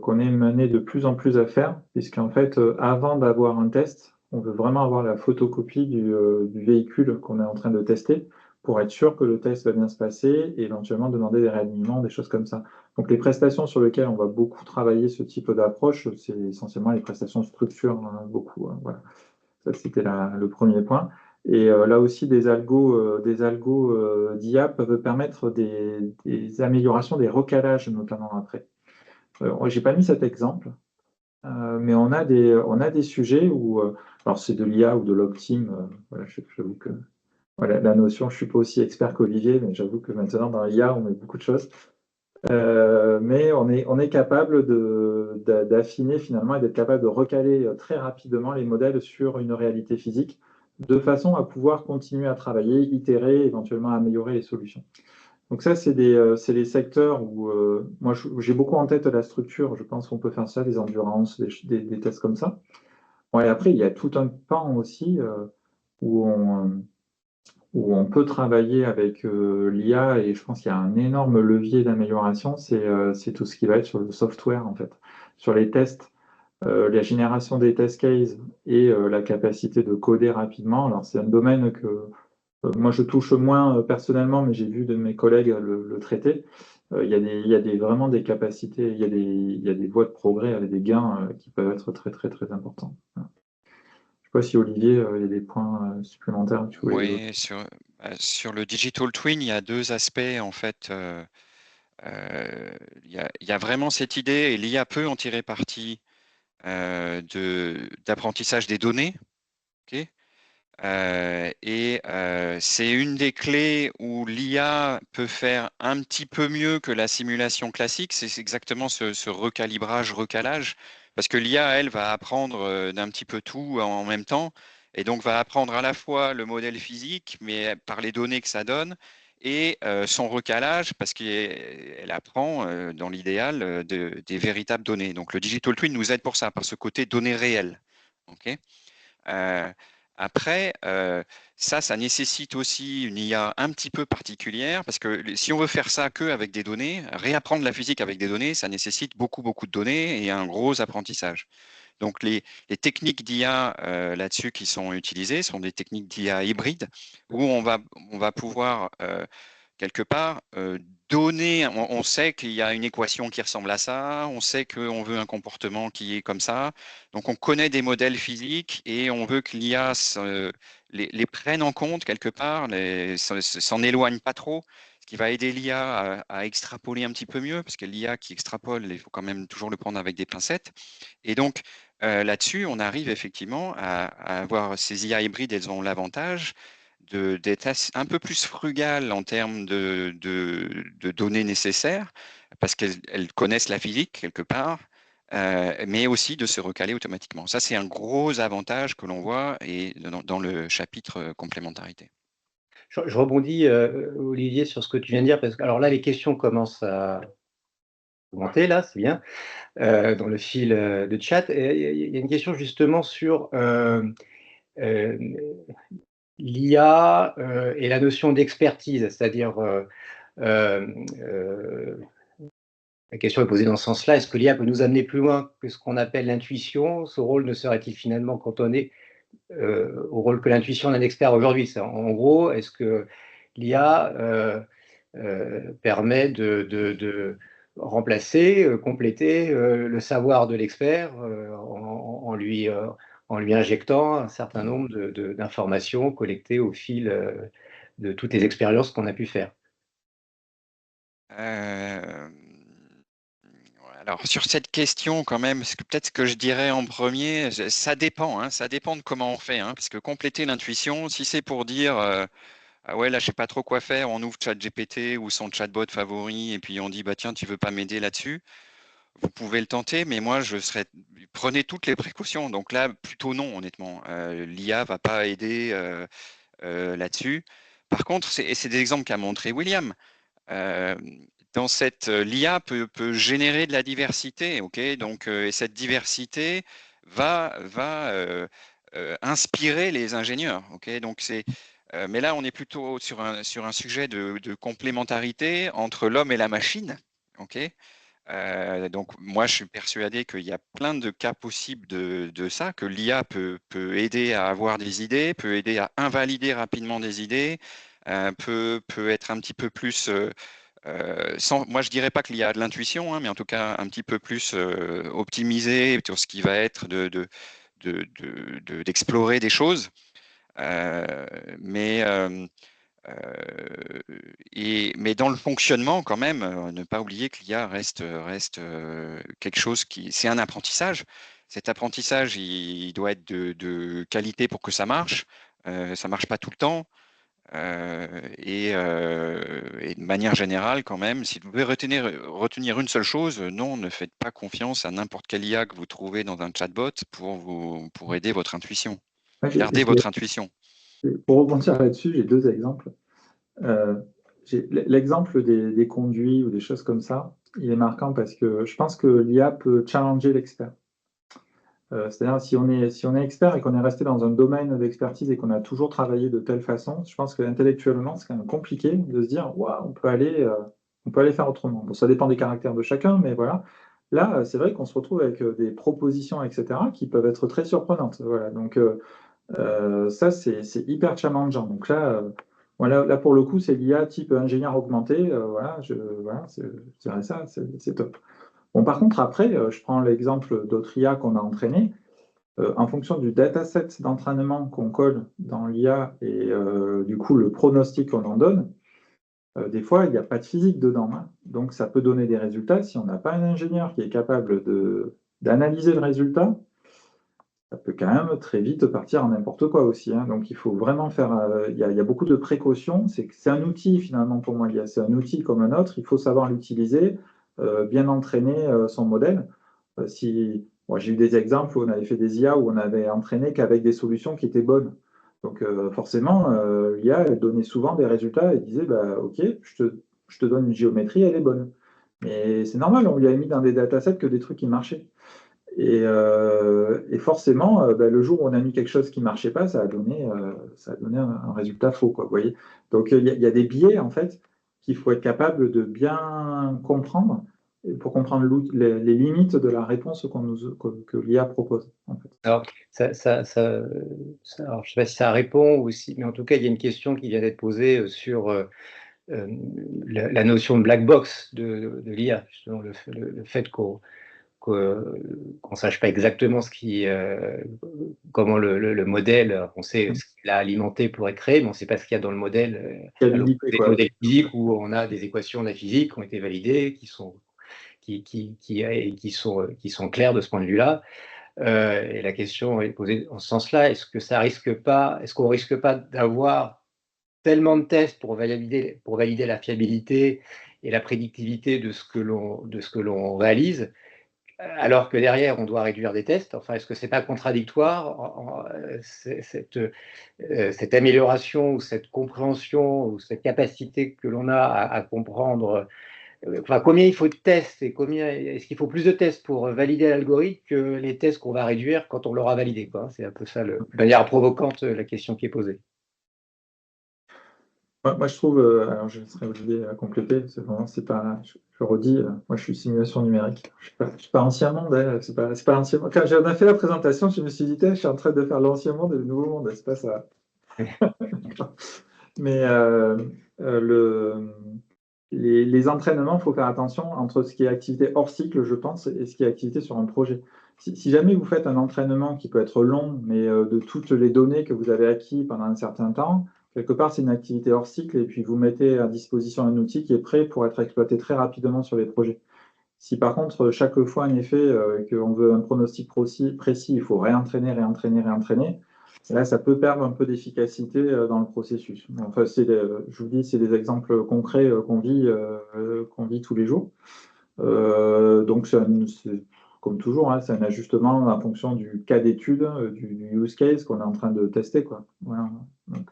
qu'on est mené de plus en plus à faire, puisqu'en fait, avant d'avoir un test, on veut vraiment avoir la photocopie du véhicule qu'on est en train de tester pour être sûr que le test va bien se passer et éventuellement demander des réalignements, des choses comme ça. Donc les prestations sur lesquelles on va beaucoup travailler ce type d'approche, c'est essentiellement les prestations de structure, hein, beaucoup. Voilà. Ça, c'était le premier point. Et là aussi, des algos d'IA peuvent permettre des améliorations, des recalages notamment après. Je n'ai pas mis cet exemple, mais on a des sujets où, alors c'est de l'IA ou de l'Optim, voilà, j'avoue que voilà, la notion, je ne suis pas aussi expert qu'Olivier, mais j'avoue que maintenant dans l'IA, on met beaucoup de choses. Mais on est capable d'affiner finalement et d'être capable de recaler très rapidement les modèles sur une réalité physique, de façon à pouvoir continuer à travailler, itérer, éventuellement améliorer les solutions. Donc ça, c'est les secteurs où moi j'ai beaucoup en tête la structure, je pense qu'on peut faire ça, des endurances, des tests comme ça. Bon, et après, il y a tout un pan aussi où on peut travailler avec l'IA et je pense qu'il y a un énorme levier d'amélioration, c'est tout ce qui va être sur le software en fait, sur les tests, la génération des test cases et la capacité de coder rapidement. Alors c'est un domaine que moi je touche moins personnellement, mais j'ai vu de mes collègues le traiter. Il y a vraiment des capacités, il y a des voies de progrès avec des gains qui peuvent être très très très importants. Voilà. Je ne sais pas si Olivier, il y a des points supplémentaires que tu voulais évoquer. Oui, sur le digital twin, il y a deux aspects en fait. Il y a vraiment cette idée, et l'IA peut en tirer parti, d'apprentissage des données. Okay, c'est une des clés où l'IA peut faire un petit peu mieux que la simulation classique. C'est exactement ce recalibrage, recalage, parce que l'IA, elle, va apprendre d'un petit peu tout en même temps, et donc va apprendre à la fois le modèle physique, mais par les données que ça donne, et son recalage, parce qu'elle apprend, dans l'idéal, des véritables données. Donc le Digital Twin nous aide pour ça, par ce côté données réelles. Okay, après, ça nécessite aussi une IA un petit peu particulière, parce que si on veut faire ça qu'avec des données, réapprendre la physique avec des données, ça nécessite beaucoup, beaucoup de données et un gros apprentissage. Donc les techniques d'IA là-dessus qui sont utilisées sont des techniques d'IA hybrides, où on va pouvoir quelque part, donner, on sait qu'il y a une équation qui ressemble à ça, on sait qu'on veut un comportement qui est comme ça, donc on connaît des modèles physiques et on veut que l'IA les prenne en compte quelque part, s'en éloigne pas trop, ce qui va aider l'IA à extrapoler un petit peu mieux, parce que l'IA qui extrapole, il faut quand même toujours le prendre avec des pincettes. Et donc là-dessus, on arrive effectivement à avoir ces IA hybrides, elles ont l'avantage d'être un peu plus frugales en termes de données nécessaires, parce qu'elles connaissent la physique quelque part, mais aussi de se recaler automatiquement. Ça, c'est un gros avantage que l'on voit et dans le chapitre complémentarité. Je rebondis, Olivier, sur ce que tu viens de dire, parce que alors là, les questions commencent à augmenter, là, c'est bien, dans le fil de chat. Il y a une question justement sur l'IA et la notion d'expertise, c'est-à-dire la question est posée dans ce sens-là, est-ce que l'IA peut nous amener plus loin que ce qu'on appelle l'intuition? Ce rôle ne serait-il finalement cantonné au rôle que l'intuition d'un expert aujourd'hui? En gros, est-ce que l'IA permet de remplacer, compléter le savoir de l'expert en lui injectant un certain nombre d'informations collectées au fil de toutes les expériences qu'on a pu faire? Alors sur cette question quand même, peut-être ce que je dirais en premier, ça dépend, hein, ça dépend de comment on fait, hein, parce que compléter l'intuition, si c'est pour dire ah ouais là je sais pas trop quoi faire, on ouvre ChatGPT ou son chatbot favori et puis on dit bah tiens tu veux pas m'aider là-dessus, vous pouvez le tenter, mais moi prenez toutes les précautions. Donc là plutôt non honnêtement, l'IA va pas aider là-dessus. Par contre, c'est des exemples qu'a montré William. Euh, dans l'IA peut générer de la diversité, ok? Donc, et cette diversité va inspirer les ingénieurs, ok? Donc mais là, on est plutôt sur un sujet de complémentarité entre l'homme et la machine, ok? Donc, moi, je suis persuadé qu'il y a plein de cas possibles de ça, que l'IA peut aider à avoir des idées, peut aider à invalider rapidement des idées, peut être un petit peu plus moi, je dirais pas qu'il y a de l'intuition, hein, mais en tout cas un petit peu plus optimisé sur ce qui va être d'explorer des choses. Mais mais dans le fonctionnement, quand même, ne pas oublier que l'IA reste quelque chose c'est un apprentissage. Cet apprentissage, il doit être de qualité pour que ça marche. Ça marche pas tout le temps. Et de manière générale, quand même, si vous devez retenir une seule chose, non, ne faites pas confiance à n'importe quel IA que vous trouvez dans un chatbot pour aider votre intuition. Gardez votre intuition. Pour rebondir là-dessus, j'ai deux exemples. L'exemple des conduits ou des choses comme ça, il est marquant parce que je pense que l'IA peut challenger l'expert. C'est-à-dire si on est expert et qu'on est resté dans un domaine d'expertise et qu'on a toujours travaillé de telle façon, je pense qu'intellectuellement, c'est quand même compliqué de se dire waouh, on peut aller faire autrement. Bon, ça dépend des caractères de chacun, mais voilà. Là, c'est vrai qu'on se retrouve avec des propositions, etc., qui peuvent être très surprenantes. Voilà. Donc, ça, c'est hyper challengeant. Donc là, pour le coup, c'est l'IA type ingénieur augmenté. Voilà, je dirais ça, c'est top. Bon, par contre, après, je prends l'exemple d'autres IA qu'on a entraîné. En fonction du dataset d'entraînement qu'on colle dans l'IA et du coup le pronostic qu'on en donne, des fois, il n'y a pas de physique dedans, hein. Donc, ça peut donner des résultats. Si on n'a pas un ingénieur qui est capable d'analyser le résultat, ça peut quand même très vite partir en n'importe quoi aussi, hein. Donc, il faut vraiment faire. Il y a beaucoup de précautions. C'est un outil finalement pour moi, l'IA. C'est un outil comme un autre. Il faut savoir l'utiliser, bien entraîner son modèle. Moi, j'ai eu des exemples où on avait fait des IA où on avait entraîné qu'avec des solutions qui étaient bonnes. Donc, forcément, l'IA, elle donnait souvent des résultats et disait bah, OK, je te donne une géométrie, elle est bonne. Mais c'est normal, on lui a mis dans des datasets que des trucs qui marchaient. Et forcément, bah, le jour où on a mis quelque chose qui ne marchait pas, ça a donné un résultat faux, quoi, vous voyez. Donc, il y a des biais, en fait, qu'il faut être capable de bien comprendre pour comprendre les limites de la réponse que l'IA propose, en fait. Alors, alors, je ne sais pas si ça répond aussi, mais en tout cas, il y a une question qui vient d'être posée sur la notion de black box de l'IA, justement le fait qu'on ne sache pas exactement comment le modèle, on sait ce qu'il a alimenté pour être créé, mais on ne sait pas ce qu'il y a dans le modèle, à l'opposé des modèles physiques où on a des équations de la physique qui ont été validées, qui sont claires de ce point de vue-là. Et la question est posée en ce sens-là, est-ce qu'on risque pas d'avoir tellement de tests pour valider la fiabilité et la prédictivité de ce que l'on réalise, alors que derrière, on doit réduire des tests? Enfin, est-ce que c'est pas contradictoire, cette amélioration ou cette compréhension ou cette capacité que l'on a à comprendre? Enfin, combien il faut de tests et est-ce qu'il faut plus de tests pour valider l'algorithme que les tests qu'on va réduire quand on l'aura validé, quoi? C'est un peu ça, de manière provocante, la question qui est posée. Moi, je trouve, alors je serais obligé à compléter, c'est pas, je redis, moi je suis simulation numérique. Je suis pas ancien monde, hein, c'est pas l'ancien monde. Quand j'en ai fait la présentation, je me suis dit, je suis en train de faire l'ancien monde et le nouveau monde, c'est pas ça. Mais les entraînements, il faut faire attention entre ce qui est activité hors cycle, je pense, et ce qui est activité sur un projet. Si jamais vous faites un entraînement qui peut être long, mais de toutes les données que vous avez acquises pendant un certain temps, quelque part, c'est une activité hors cycle, et puis vous mettez à disposition un outil qui est prêt pour être exploité très rapidement sur les projets. Si par contre, chaque fois, en effet, qu'on veut un pronostic précis, il faut réentraîner, là, ça peut perdre un peu d'efficacité dans le processus. Enfin, je vous dis, c'est des exemples concrets qu'on vit tous les jours. Donc, comme toujours, c'est un ajustement en fonction du cas d'étude, du use case qu'on est en train de tester, quoi. Voilà. Donc,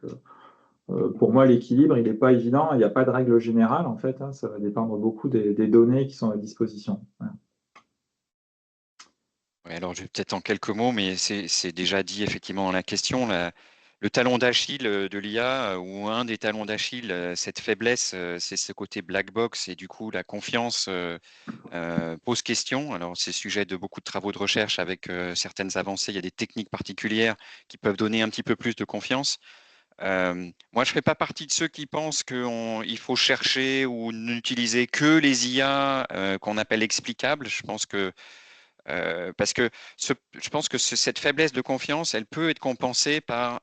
pour moi, l'équilibre, il n'est pas évident. Il n'y a pas de règle générale, en fait. Ça va dépendre beaucoup des données qui sont à disposition. Voilà. Ouais, alors, je vais peut-être en quelques mots, mais c'est déjà dit effectivement dans la question. Le talon d'Achille de l'IA, ou un des talons d'Achille, cette faiblesse, c'est ce côté black box, et du coup, la confiance pose question. Alors, c'est sujet de beaucoup de travaux de recherche avec certaines avancées. Il y a des techniques particulières qui peuvent donner un petit peu plus de confiance. Moi, je ne fais pas partie de ceux qui pensent qu'il faut chercher ou n'utiliser que les IA qu'on appelle explicables. Je pense que parce que je pense que cette faiblesse de confiance, elle peut être compensée par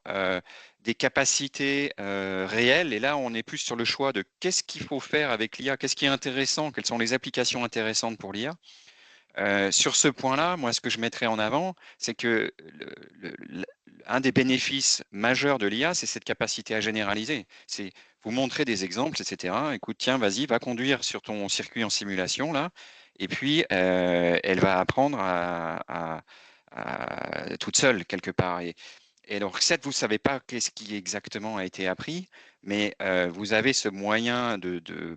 des capacités réelles. Et là, on est plus sur le choix de qu'est-ce qu'il faut faire avec l'IA, qu'est-ce qui est intéressant, quelles sont les applications intéressantes pour l'IA. Sur ce point-là, moi, ce que je mettrais en avant, c'est que un des bénéfices majeurs de l'IA, c'est cette capacité à généraliser. C'est vous montrer des exemples, etc. Écoute, tiens, vas-y, va conduire sur ton circuit en simulation, là, et puis elle va apprendre toute seule, quelque part. Et donc, certes, vous ne savez pas qu'est-ce qui exactement a été appris, mais vous avez ce moyen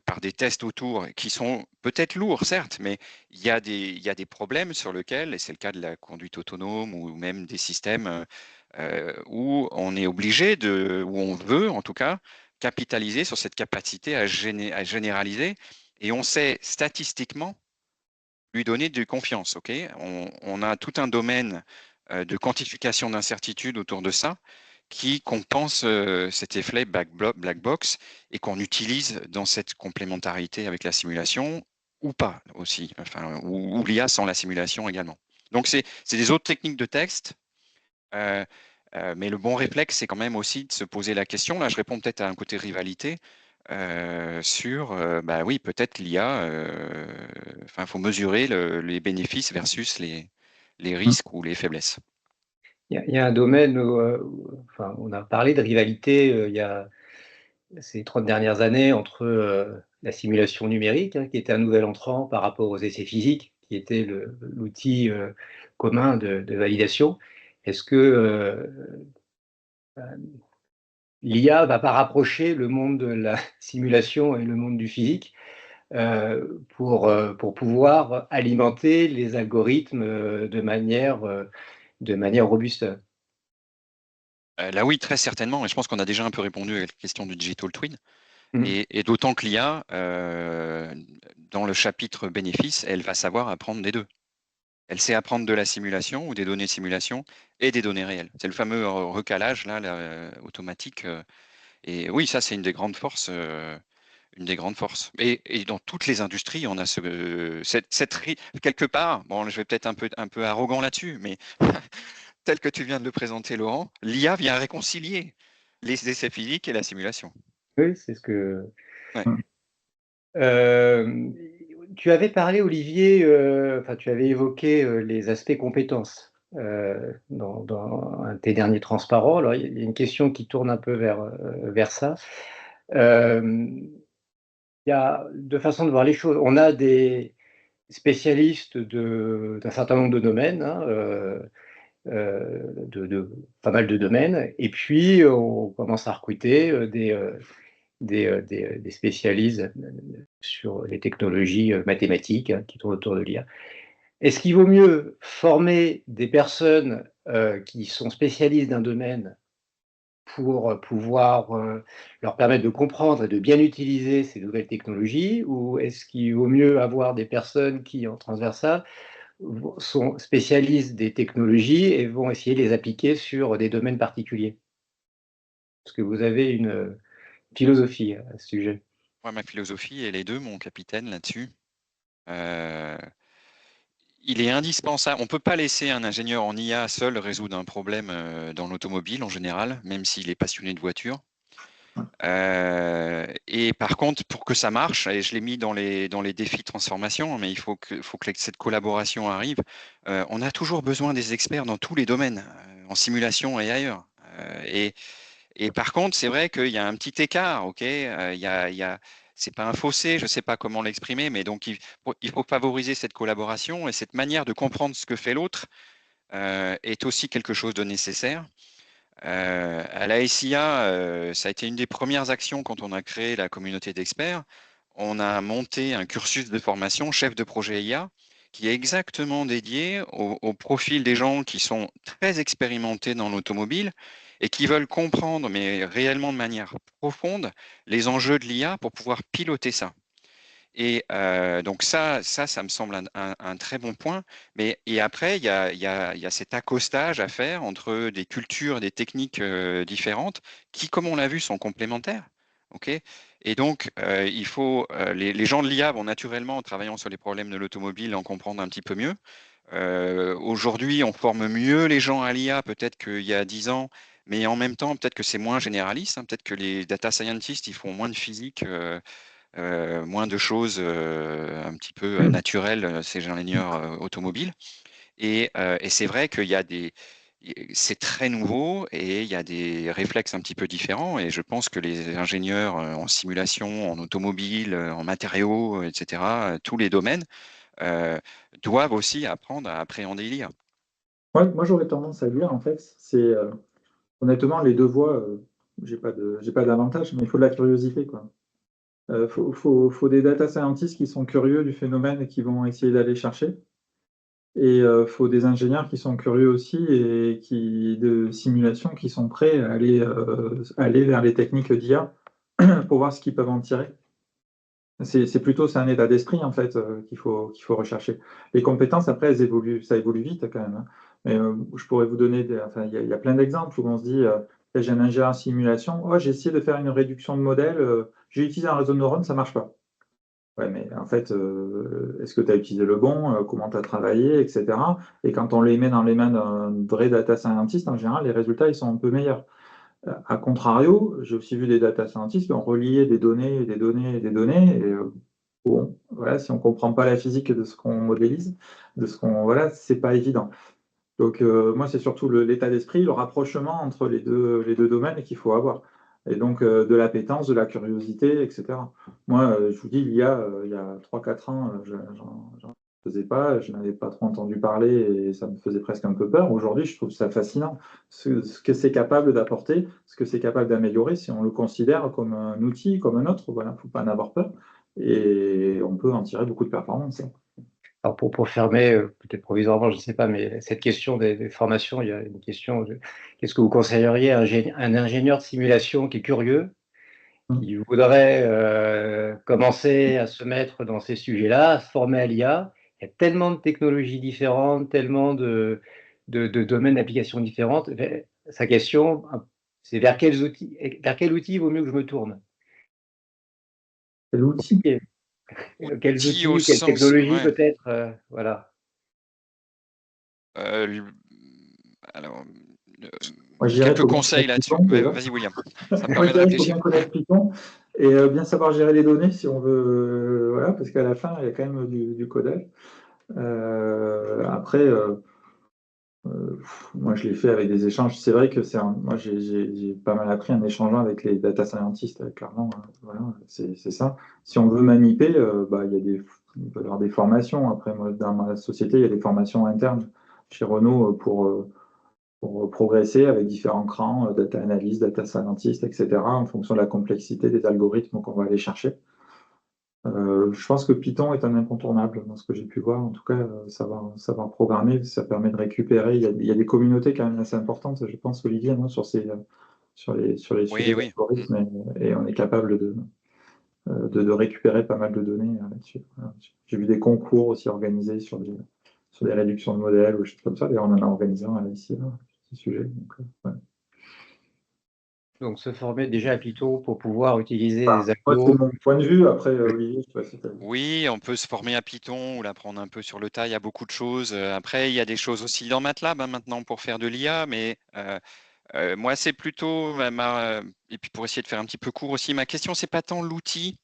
par des tests autour qui sont peut-être lourds, certes, mais il y a des problèmes sur lesquels, et c'est le cas de la conduite autonome ou même des systèmes où on est obligé où on veut en tout cas, capitaliser sur cette capacité à généraliser. Et on sait statistiquement lui donner de confiance. On a tout un domaine de quantification d'incertitude autour de ça qui compense cet effet black box et qu'on utilise dans cette complémentarité avec la simulation ou pas aussi, enfin, ou l'IA sans la simulation également. Donc, c'est des autres techniques de texte, mais le bon réflexe, c'est quand même aussi de se poser la question. Là, je réponds peut-être à un côté rivalité. Bah oui, peut-être l'IA, il faut mesurer les bénéfices versus les risques ou les faiblesses. Il y a un domaine où, enfin, on a parlé de rivalité il y a ces 30 dernières années entre la simulation numérique, qui était un nouvel entrant par rapport aux essais physiques, qui était l'outil commun de validation. Est-ce que l'IA va pas rapprocher le monde de la simulation et le monde du physique pour pouvoir alimenter les algorithmes de manière robuste? Là, oui, très certainement. Et je pense qu'on a déjà un peu répondu à la question du digital twin. Mmh. Et d'autant que l'IA, dans le chapitre bénéfices, elle va savoir apprendre des deux. Elle sait apprendre de la simulation ou des données de simulation et des données réelles. C'est le fameux recalage là, automatique. Et oui, ça, c'est une des grandes forces une des grandes forces. Et dans toutes les industries, on a quelque part, bon, je vais peut-être un peu arrogant là-dessus, mais tel que tu viens de le présenter, Laurent, l'IA vient réconcilier les essais physiques et la simulation. Oui, c'est ce que... Ouais. Tu avais parlé, Olivier, enfin, tu avais évoqué les aspects compétences dans un de tes derniers transparents. Alors, il y a une question qui tourne un peu vers ça. Il y a deux façons de voir les choses. On a des spécialistes d'un certain nombre de domaines, hein, de pas mal de domaines, et puis on commence à recruter des spécialistes sur les technologies mathématiques, hein, qui tournent autour de l'IA. Est-ce qu'il vaut mieux former des personnes qui sont spécialistes d'un domaine pour pouvoir leur permettre de comprendre et de bien utiliser ces nouvelles technologies, ou est-ce qu'il vaut mieux avoir des personnes qui, en transversal, sont spécialistes des technologies et vont essayer de les appliquer sur des domaines particuliers? Est-ce que vous avez une philosophie à ce sujet? Moi, ma philosophie, et les deux, mon capitaine, là-dessus. Il est indispensable. On ne peut pas laisser un ingénieur en IA seul résoudre un problème dans l'automobile en général, même s'il est passionné de voiture. Et par contre, pour que ça marche, et je l'ai mis dans les défis de transformation, mais il faut que cette collaboration arrive. On a toujours besoin des experts dans tous les domaines, en simulation et ailleurs. Et par contre, c'est vrai qu'il y a un petit écart, ok. C'est pas un fossé, je ne sais pas comment l'exprimer, mais donc il faut favoriser cette collaboration, et cette manière de comprendre ce que fait l'autre est aussi quelque chose de nécessaire. À la SIA, ça a été une des premières actions quand on a créé la communauté d'experts. On a monté un cursus de formation chef de projet IA qui est exactement dédié au profil des gens qui sont très expérimentés dans l'automobile et qui veulent comprendre, mais réellement de manière profonde, les enjeux de l'IA pour pouvoir piloter ça. Et donc ça me semble un très bon point. Et après, il y a cet accostage à faire entre des cultures, des techniques différentes qui, comme on l'a vu, sont complémentaires. Ok. Et donc, il faut les gens de l'IA vont naturellement, en travaillant sur les problèmes de l'automobile, en comprendre un petit peu mieux. Aujourd'hui, on forme mieux les gens à l'IA peut-être qu'il y a 10 ans, mais en même temps, peut-être que c'est moins généraliste, hein. Peut-être que les data scientists, ils font moins de physique. Moins de choses un petit peu naturelles, ces ingénieurs automobiles. Et c'est vrai qu'il y a c'est très nouveau et il y a des réflexes un petit peu différents. Et je pense que les ingénieurs en simulation, en automobile, en matériaux, etc., tous les domaines, doivent aussi apprendre à appréhender l'IA. Ouais, moi j'aurais tendance à dire, en fait, c'est honnêtement les deux voies, j'ai pas d'avantage, mais il faut de la curiosité, quoi. Faut des data scientists qui sont curieux du phénomène et qui vont essayer d'aller chercher. Et faut des ingénieurs qui sont curieux aussi et de simulation qui sont prêts à aller vers les techniques d'IA pour voir ce qu'ils peuvent en tirer. C'est un état d'esprit en fait qu'il faut rechercher. Les compétences après elles évoluent, ça évolue vite quand même, hein. Mais je pourrais vous donner enfin il y a plein d'exemples où on se dit j'ai un ingénieur en simulation, oh j'ai essayé de faire une réduction de modèle, j'ai utilisé un réseau de neurones, ça marche pas. Ouais, mais en fait, est-ce que tu as utilisé le bon, comment tu as travaillé, etc. Et quand on les met dans les mains d'un vrai data scientist, en général, les résultats ils sont un peu meilleurs. A contrario, j'ai aussi vu des data scientists qui ont relié des données, des données, des données, et bon, voilà, si on ne comprend pas la physique de ce qu'on modélise, voilà, c'est pas évident. Donc moi, c'est surtout l'état d'esprit, le rapprochement entre les deux domaines qu'il faut avoir. Et donc de l'appétence, de la curiosité, etc. Moi, je vous dis, il y a 3 4 ans, j'en faisais pas, je n'avais pas trop entendu parler et ça me faisait presque un peu peur. Aujourd'hui, je trouve ça fascinant, ce que c'est capable d'apporter, ce que c'est capable d'améliorer si on le considère comme un outil, comme un autre. Voilà, il ne faut pas en avoir peur. Et on peut en tirer beaucoup de performances, hein. Alors pour fermer, peut-être provisoirement, je ne sais pas, mais cette question des formations, il y a une question qu'est-ce que vous conseilleriez à un ingénieur de simulation qui est curieux, qui voudrait commencer à se mettre dans ces sujets-là, à se former à l'IA? Il y a tellement de technologies différentes, tellement de domaines d'application différentes. Sa question, c'est vers quel outil il vaut mieux que je me tourne? l'outil. Quels Outil outils, au quelles sens, technologies ouais. peut-être, voilà. Alors, Moi, je dirais qu'il quelques faut bien conseils connaître là-dessus. Python Ouais, déjà. vas-y, William. Ça me Moi, permet je de dirais qu'il faut réfléchir. bien connaître Python et bien savoir gérer les données si on veut, voilà, parce qu'à la fin, il y a quand même du codage. Après, moi, je l'ai fait avec des échanges. C'est vrai que moi, j'ai pas mal appris en échangeant avec les data scientists, clairement. Voilà, c'est ça. Si on veut maniper, bah, il peut y avoir des formations. Après, moi, dans ma société, il y a des formations internes chez Renault pour progresser avec différents crans, data analyst, data scientist, etc., en fonction de la complexité des algorithmes qu'on va aller chercher. Je pense que Python est un incontournable dans ce que j'ai pu voir. En tout cas, savoir programmer, ça permet de récupérer. Il y a des communautés quand même assez importantes, je pense, Olivier, non, sur les sujets Oui, oui. d'algorithmes, et on est capable de récupérer pas mal de données là-dessus. Voilà. J'ai vu des concours aussi organisés sur des réductions de modèles ou des choses comme ça. D'ailleurs, on en a organisé un ici, là, sur ce sujet. Donc, ouais. Donc se former déjà à Python pour pouvoir utiliser Enfin, des moi, c'est algos. mon point de vue. Après, Olivier, je sais pas si t'as- Oui, on peut se former à Python ou l'apprendre un peu sur le tas. Il y a beaucoup de choses. Après, il y a des choses aussi dans MATLAB maintenant pour faire de l'IA, mais moi, c'est plutôt et puis pour essayer de faire un petit peu court aussi, ma question, c'est pas tant l'outil.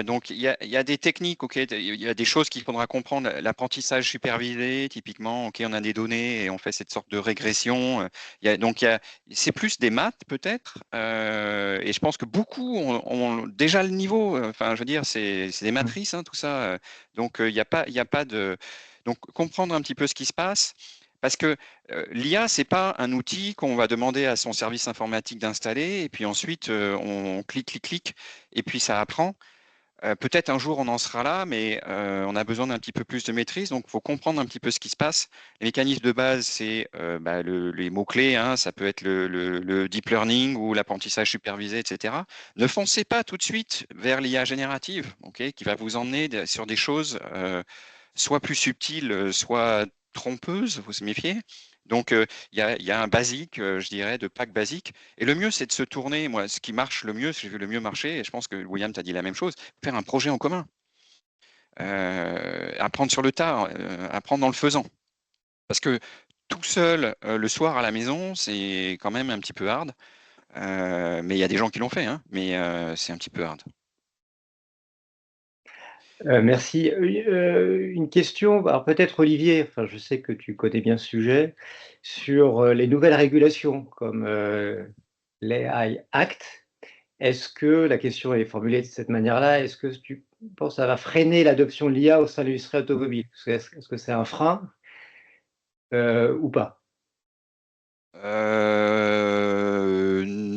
Donc, il y a des techniques, ok, il y a des choses qu'il faudra comprendre. L'apprentissage supervisé, typiquement, ok, on a des données et on fait cette sorte de régression. C'est plus des maths peut-être, et je pense que beaucoup ont déjà le niveau. Enfin, je veux dire, c'est des matrices, hein, tout ça. Donc, il y a pas de. Donc, comprendre un petit peu ce qui se passe. Parce que l'IA, c'est pas un outil qu'on va demander à son service informatique d'installer et puis ensuite on clique, clique, clique et puis ça apprend. Peut-être un jour on en sera là, mais on a besoin d'un petit peu plus de maîtrise. Donc, il faut comprendre un petit peu ce qui se passe. Les mécanismes de base, c'est les mots-clés, hein, ça peut être le deep learning ou l'apprentissage supervisé, etc. Ne foncez pas tout de suite vers l'IA générative, ok, qui va vous emmener sur des choses soit plus subtiles, soit trompeuses, il faut se méfier. Donc, il y a un basique, je dirais, de pack basique. Et le mieux, c'est de se tourner. Moi, ce qui marche le mieux, j'ai vu le mieux marcher, et je pense que William t'a dit la même chose, faire un projet en commun. Apprendre sur le tas, apprendre dans le faisant. Parce que tout seul, le soir à la maison, c'est quand même un petit peu hard. Mais il y a des gens qui l'ont fait, hein, mais c'est un petit peu hard. Merci. Une question, alors peut-être Olivier, enfin je sais que tu connais bien ce sujet, sur les nouvelles régulations comme l'AI Act. Est-ce que, la question est formulée de cette manière-là, est-ce que tu penses que ça va freiner l'adoption de l'IA au sein de l'industrie automobile? Est-ce que c'est un frein ou pas?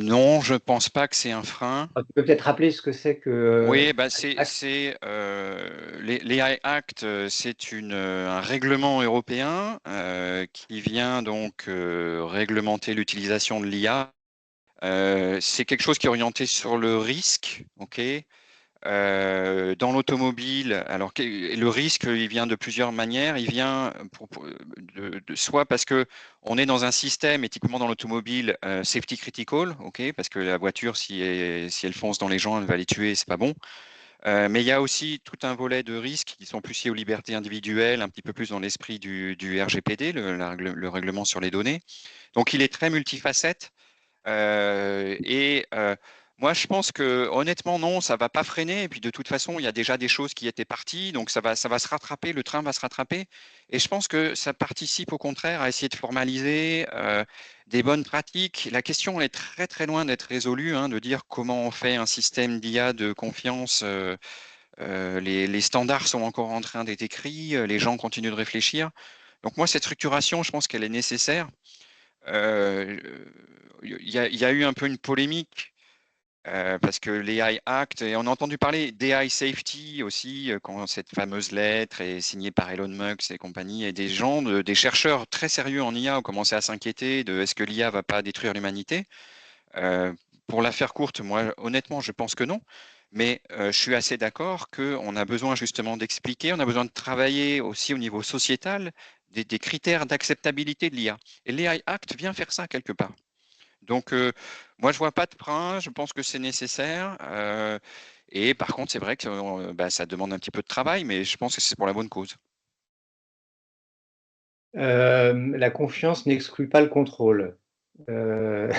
Non, je pense pas que c'est un frein. Tu peux peut-être rappeler ce que c'est que Oui, bah Act? les AI Act, c'est un règlement européen qui vient donc réglementer l'utilisation de l'IA. C'est quelque chose qui est orienté sur le risque, ok. Dans l'automobile, alors le risque, il vient de plusieurs manières. Il vient soit parce que on est dans un système, et typiquement dans l'automobile, safety critical, ok, parce que la voiture, si elle fonce dans les gens, elle va les tuer, c'est pas bon. Mais il y a aussi tout un volet de risques qui sont plus liés aux libertés individuelles, un petit peu plus dans l'esprit du RGPD, le règlement sur les données. Donc, il est très multifacette. Moi, je pense que honnêtement, non, ça va pas freiner. Et puis, de toute façon, il y a déjà des choses qui étaient parties, donc ça va se rattraper. Le train va se rattraper. Et je pense que ça participe au contraire à essayer de formaliser des bonnes pratiques. La question est très très loin d'être résolue, hein, de dire comment on fait un système d'IA de confiance. Les standards sont encore en train d'être écrits. Les gens continuent de réfléchir. Donc moi, cette structuration, je pense qu'elle est nécessaire. Euh, il y a eu un peu une polémique parce que l'AI Act, et on a entendu parler d'AI Safety aussi, quand cette fameuse lettre est signée par Elon Musk et compagnie, et des gens, des chercheurs très sérieux en IA ont commencé à s'inquiéter de est-ce que l'IA va pas détruire l'humanité. Pour la faire courte, moi, honnêtement, je pense que non. Mais je suis assez d'accord qu'on a besoin justement d'expliquer, on a besoin de travailler aussi au niveau sociétal des critères d'acceptabilité de l'IA. Et l'AI Act vient faire ça quelque part. Donc, moi, je vois pas de frein, je pense que c'est nécessaire. Et par contre, c'est vrai que ça demande un petit peu de travail, mais je pense que c'est pour la bonne cause. La confiance n'exclut pas le contrôle. Alors,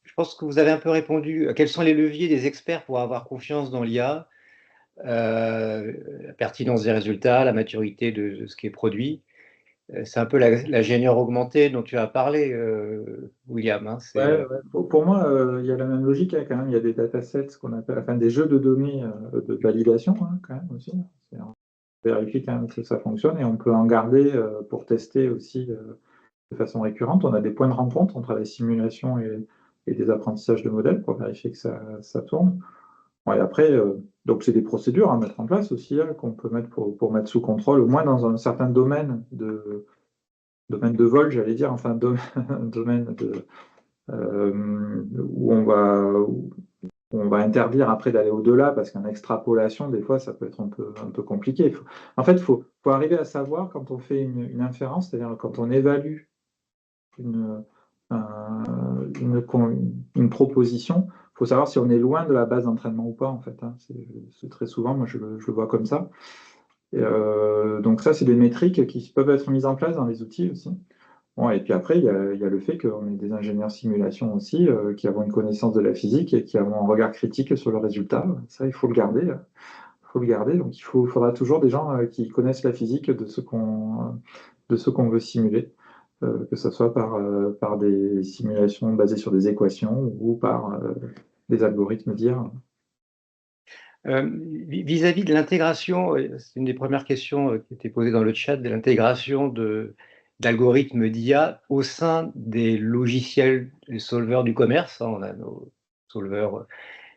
je pense que vous avez un peu répondu. Quels sont les leviers des experts pour avoir confiance dans l'IA? La pertinence des résultats, la maturité de ce qui est produit. C'est un peu l'ingénieur augmenté dont tu as parlé, William. Hein, Ouais. Pour moi, il y a la même logique, hein, quand même. Il y a des datasets, ce qu'on appelle, enfin, des jeux de données de validation, hein, quand même aussi. On vérifie quand même que ça fonctionne et on peut en garder pour tester aussi de façon récurrente. On a des points de rencontre entre la simulation et des apprentissages de modèles pour vérifier que ça tourne. Bon, et après, donc c'est des procédures à mettre en place aussi, hein, qu'on peut mettre pour mettre sous contrôle, au moins dans un certain domaine de vol, j'allais dire, enfin, domaine où on va interdire après d'aller au-delà, parce qu'en extrapolation, des fois, ça peut être un peu compliqué. En fait, il faut arriver à savoir quand on fait une inférence, c'est-à-dire quand on évalue une, une proposition, il faut savoir si on est loin de la base d'entraînement ou pas, en fait. Hein. C'est très souvent, moi, je le vois comme ça. Et, donc ça, c'est des métriques qui peuvent être mises en place dans les outils aussi. Bon, et puis après, il y a le fait qu'on est des ingénieurs simulation aussi, qui avons une connaissance de la physique et qui avons un regard critique sur le résultat. Ça, il faut le garder. Faut le garder. Donc, faudra toujours des gens qui connaissent la physique de ce qu'on veut simuler, que ce soit par des simulations basées sur des équations ou par des algorithmes d'IA. Vis-à-vis de l'intégration, c'est une des premières questions qui était posée dans le chat, de l'intégration d'algorithmes d'IA au sein des logiciels, les solvers du commerce. Hein. On a nos solvers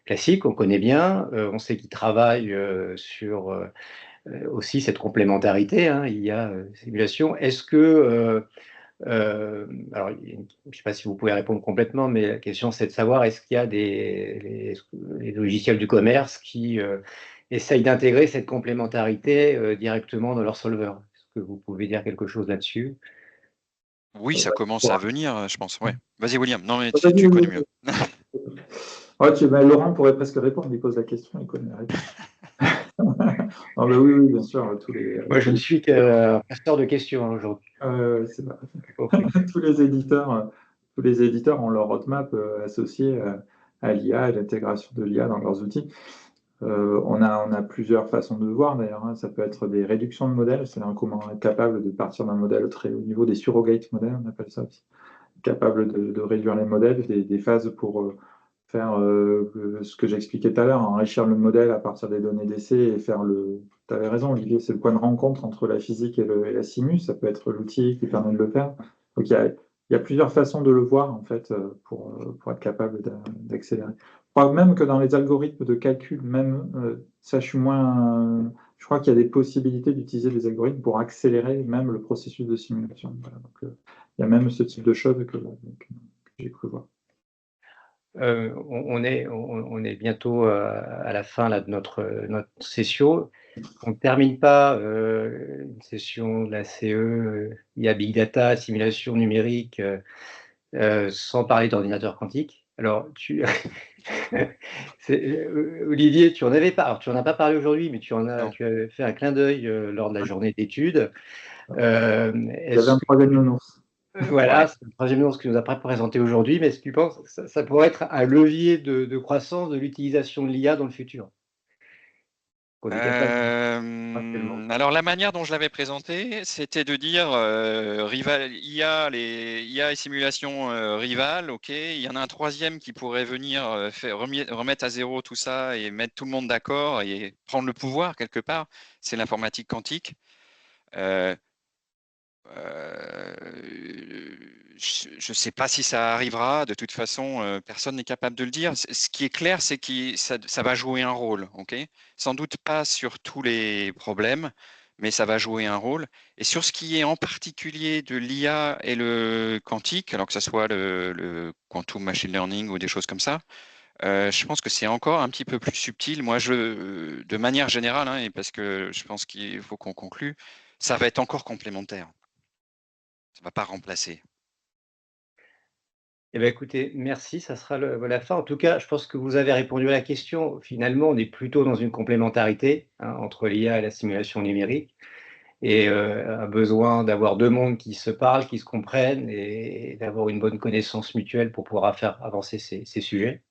classiques, on connaît bien, on sait qu'ils travaillent sur aussi cette complémentarité, hein, IA, simulation. Est-ce que alors, je ne sais pas si vous pouvez répondre complètement, mais la question c'est de savoir est-ce qu'il y a les logiciels du commerce qui essayent d'intégrer cette complémentarité directement dans leur solver. Est-ce que vous pouvez dire quelque chose là-dessus? Oui, ça commence à venir, je pense. Ouais. Vas-y, William. Non, mais Vas-y, tu connais mieux. Ouais, Laurent pourrait presque répondre, il pose la question, il connaît la réponse. Non, mais oui, bien sûr, Moi, je ne suis qu'un pasteur de questions aujourd'hui. c'est pas... tous les éditeurs ont leur roadmap associé à l'IA et l'intégration de l'IA dans leurs outils. On a plusieurs façons de voir d'ailleurs. Hein. Ça peut être des réductions de modèles, c'est-à-dire comment être capable de partir d'un modèle très haut niveau, des surrogate modèles, on appelle ça aussi. Capable de réduire les modèles, des phases pour faire ce que j'expliquais tout à l'heure, enrichir le modèle à partir des données d'essai et faire le. Tu avais raison, Olivier, c'est le point de rencontre entre la physique et la simu. Ça peut être l'outil qui permet de le faire. Donc il y a plusieurs façons de le voir en fait pour être capable d'accélérer. Je crois même que dans les algorithmes de calcul, même ça, je suis moins. Je crois qu'il y a des possibilités d'utiliser des algorithmes pour accélérer même le processus de simulation. Voilà. Donc, il y a même ce type de choses que j'ai cru voir. On est bientôt à la fin là, de notre session. On ne termine pas une session de la CE, IA Big Data, simulation numérique, sans parler d'ordinateur quantique. Alors, Olivier, tu en avais pas. Alors, tu en as pas parlé aujourd'hui, mais tu as fait un clin d'œil lors de la journée d'études. Il y avait un troisième nounours. Voilà, c'est le troisième nounours que nous a présenté aujourd'hui, mais est-ce que tu penses que ça pourrait être un levier de croissance de l'utilisation de l'IA dans le futur? Alors la manière dont je l'avais présenté, c'était de dire IA et simulation rivales, ok. Il y en a un troisième qui pourrait venir remettre à zéro tout ça et mettre tout le monde d'accord et prendre le pouvoir quelque part. C'est l'informatique quantique. Je ne sais pas si ça arrivera. De toute façon, personne n'est capable de le dire. Ce qui est clair, c'est que ça va jouer un rôle. Okay, sans doute pas sur tous les problèmes, mais ça va jouer un rôle. Et sur ce qui est en particulier de l'IA et le quantique, alors que ce soit le quantum machine learning ou des choses comme ça, je pense que c'est encore un petit peu plus subtil. Moi, de manière générale, hein, et parce que je pense qu'il faut qu'on conclue, ça va être encore complémentaire. Ça ne va pas remplacer. Eh bien, écoutez, merci, ça sera la fin. En tout cas, je pense que vous avez répondu à la question. Finalement, on est plutôt dans une complémentarité entre l'IA et la simulation numérique, et un besoin d'avoir deux mondes qui se parlent, qui se comprennent, et d'avoir une bonne connaissance mutuelle pour pouvoir faire avancer ces sujets.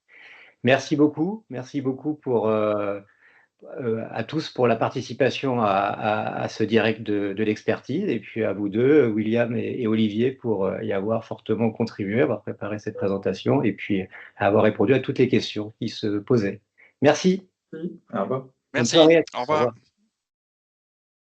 Merci beaucoup à tous pour la participation à ce direct de l'expertise, et puis à vous deux, William et Olivier, pour y avoir fortement contribué, avoir préparé cette présentation, et puis à avoir répondu à toutes les questions qui se posaient. Merci. Oui, au revoir. Bonne Merci, soirée à au tous. Au revoir. revoir.